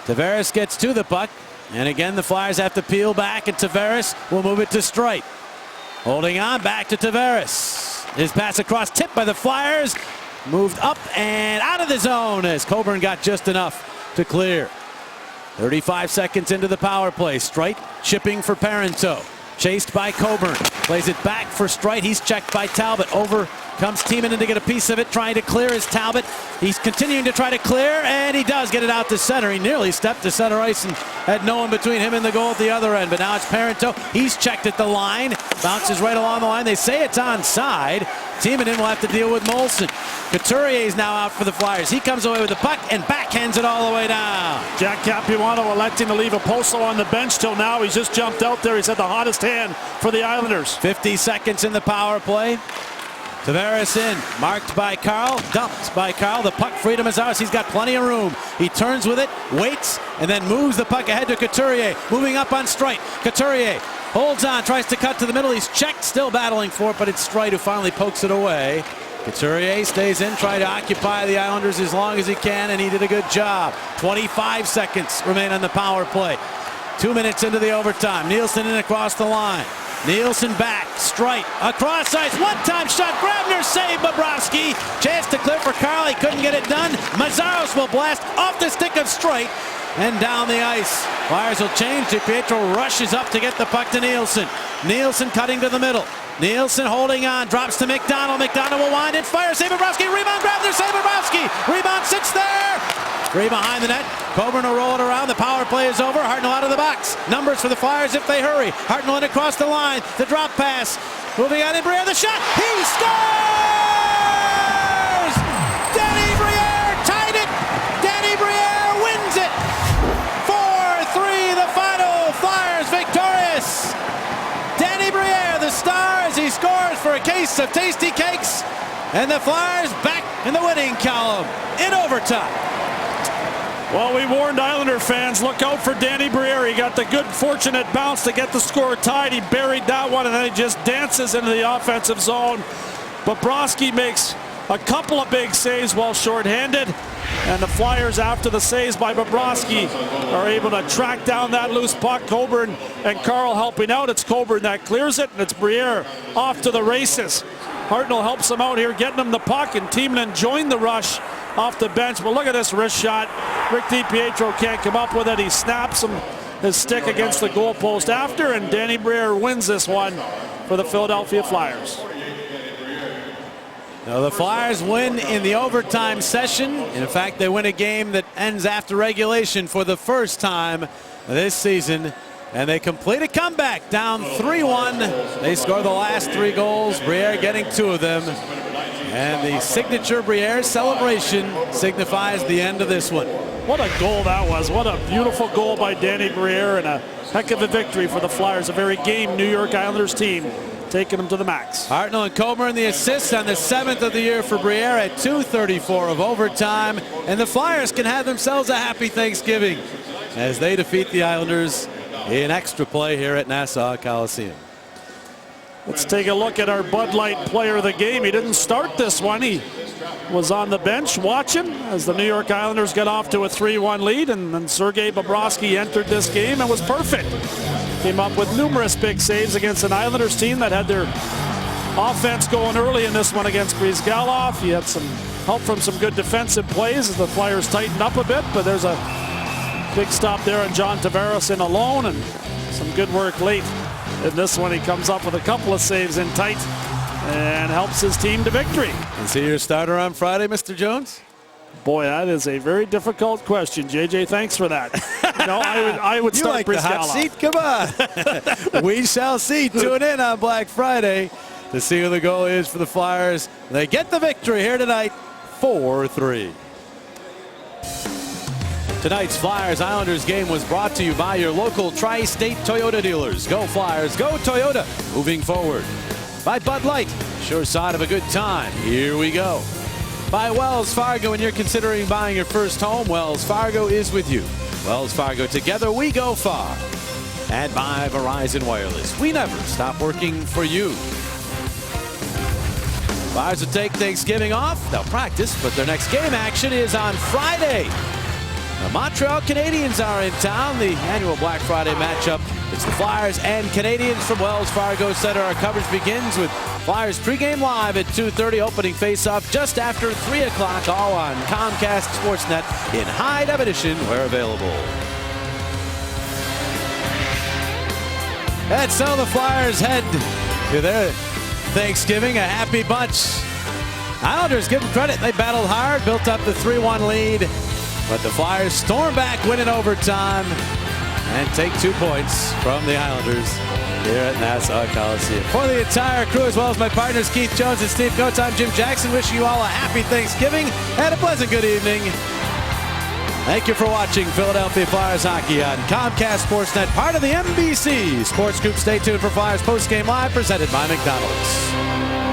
Tavares gets to the puck, and again the Flyers have to peel back, and Tavares will move it to Streit. Holding on, back to Tavares. His pass across, tipped by the Flyers. Moved up and out of the zone as Coburn got just enough to clear. 35 seconds into the power play. Streit chipping for Parento. Chased by Coburn. Plays it back for Streit. He's checked by Talbot. Over comes Timonen to get a piece of it. Trying to clear is Talbot. He's continuing to try to clear, and he does get it out to center. He nearly stepped to center ice and had no one between him and the goal at the other end. But now it's Parento. He's checked at the line. Bounces right along the line. They say it's onside. Timonen will have to deal with Molson. Couturier is now out for the Flyers. He comes away with the puck and backhands it all the way down. Jack Capuano electing to leave Oposo on the bench till now. He's just jumped out there. He's had the hottest hand for the Islanders. 50 seconds in the power play. Tavares in, marked by Carl, dumped by Carl. The puck freedom is ours. He's got plenty of room. He turns with it, waits, and then moves the puck ahead to Couturier. Moving up on Streit. Couturier holds on, tries to cut to the middle. He's checked, still battling for it, but it's Streit who finally pokes it away. Couturier stays in, trying to occupy the Islanders as long as he can, and he did a good job. 25 seconds remain on the power play. 2 minutes into the overtime. Nielsen in across the line. Nielsen back, Streit, across ice, one-time shot, Grabner save Bobrovsky. Chance to clear for Carl, he couldn't get it done. Mazzaros will blast off the stick of Streit and down the ice. Flyers will change. DiPietro rushes up to get the puck to Nielsen. Nielsen cutting to the middle. Nielsen holding on, drops to McDonald. McDonald will wind it, fire, save Bobrovsky, rebound, Grabner, save Bobrovsky. Rebound sits there. Three behind the net. Coburn will roll it around. The power play is over. Hartnell out of the box. Numbers for the Flyers if they hurry. Hartnell in across the line. The drop pass. Moving on in Briere. The shot. He scores! Danny Briere tied it. Danny Briere wins it. 4-3 the final. Flyers victorious. Danny Briere, the star, as he scores for a case of tasty cakes. And the Flyers back in the winning column in overtime. Well, we warned Islander fans, look out for Danny Briere. He got the good fortunate bounce to get the score tied. He buried that one, and then he just dances into the offensive zone. Bobrovsky makes a couple of big saves while shorthanded, and the Flyers, after the saves by Bobrovsky, are able to track down that loose puck. Coburn and Carl helping out. It's Coburn that clears it, and it's Briere off to the races. Hartnell helps him out here, getting him the puck, and Timonen joined the rush off the bench. But look at this wrist shot. Rick DiPietro can't come up with it. He snaps his stick against the goalpost after, and Danny Briere wins this one for the Philadelphia Flyers. Now the Flyers win in the overtime session. In fact, they win a game that ends after regulation for the first time this season. And they complete a comeback, down 3-1. They score the last 3 goals. Briere getting 2 of them. And the signature Briere celebration signifies the end of this one. What a goal that was. What a beautiful goal by Danny Briere, and a heck of a victory for the Flyers. A very game New York Islanders team, taking them to the max. Hartnell and Coburn the assists on the 7th of the year for Briere at 2:34 of overtime. And the Flyers can have themselves a happy Thanksgiving as they defeat the Islanders in extra play here at Nassau Coliseum. Let's take a look at our Bud Light player of the game. He didn't start this one. He was on the bench watching as the New York Islanders got off to a 3-1 lead, and then Sergei Bobrovsky entered this game and was perfect. Came up with numerous big saves against an Islanders team that had their offense going early in this one against Brizgalov. He had some help from some good defensive plays as the Flyers tightened up a bit, but there's a big stop there on John Tavares in alone, and some good work late. In this one, he comes up with a couple of saves in tight and helps his team to victory. Is he your starter on Friday, Mr. Jones? Boy, that is a very difficult question, JJ. Thanks for that. No, I would start you like the hot seat? Come on. We shall see. Tune in on Black Friday to see who the goal is for the Flyers. They get the victory here tonight, 4-3. Tonight's Flyers-Islanders game was brought to you by your local Tri-State Toyota dealers. Go Flyers, go Toyota, moving forward. By Bud Light, sure sign of a good time. Here we go. By Wells Fargo, when you're considering buying your first home, Wells Fargo is with you. Wells Fargo, together we go far. And by Verizon Wireless, we never stop working for you. Flyers will take Thanksgiving off. They'll practice, but their next game action is on Friday. The Montreal Canadiens are in town. The annual Black Friday matchup. It's the Flyers and Canadiens from Wells Fargo Center. Our coverage begins with Flyers pregame live at 2:30. Opening faceoff just after 3 o'clock. All on Comcast Sportsnet in high definition where available. And so the Flyers head to their Thanksgiving, a happy bunch. Islanders, give them credit. They battled hard, built up the 3-1 lead. But the Flyers storm back, win in overtime, and take 2 points from the Islanders here at Nassau Coliseum. For the entire crew, as well as my partners Keith Jones and Steve Coates, I'm Jim Jackson, wishing you all a happy Thanksgiving and a pleasant good evening. Thank you for watching Philadelphia Flyers hockey on Comcast Sportsnet, part of the NBC Sports Group. Stay tuned for Flyers postgame live, presented by McDonald's.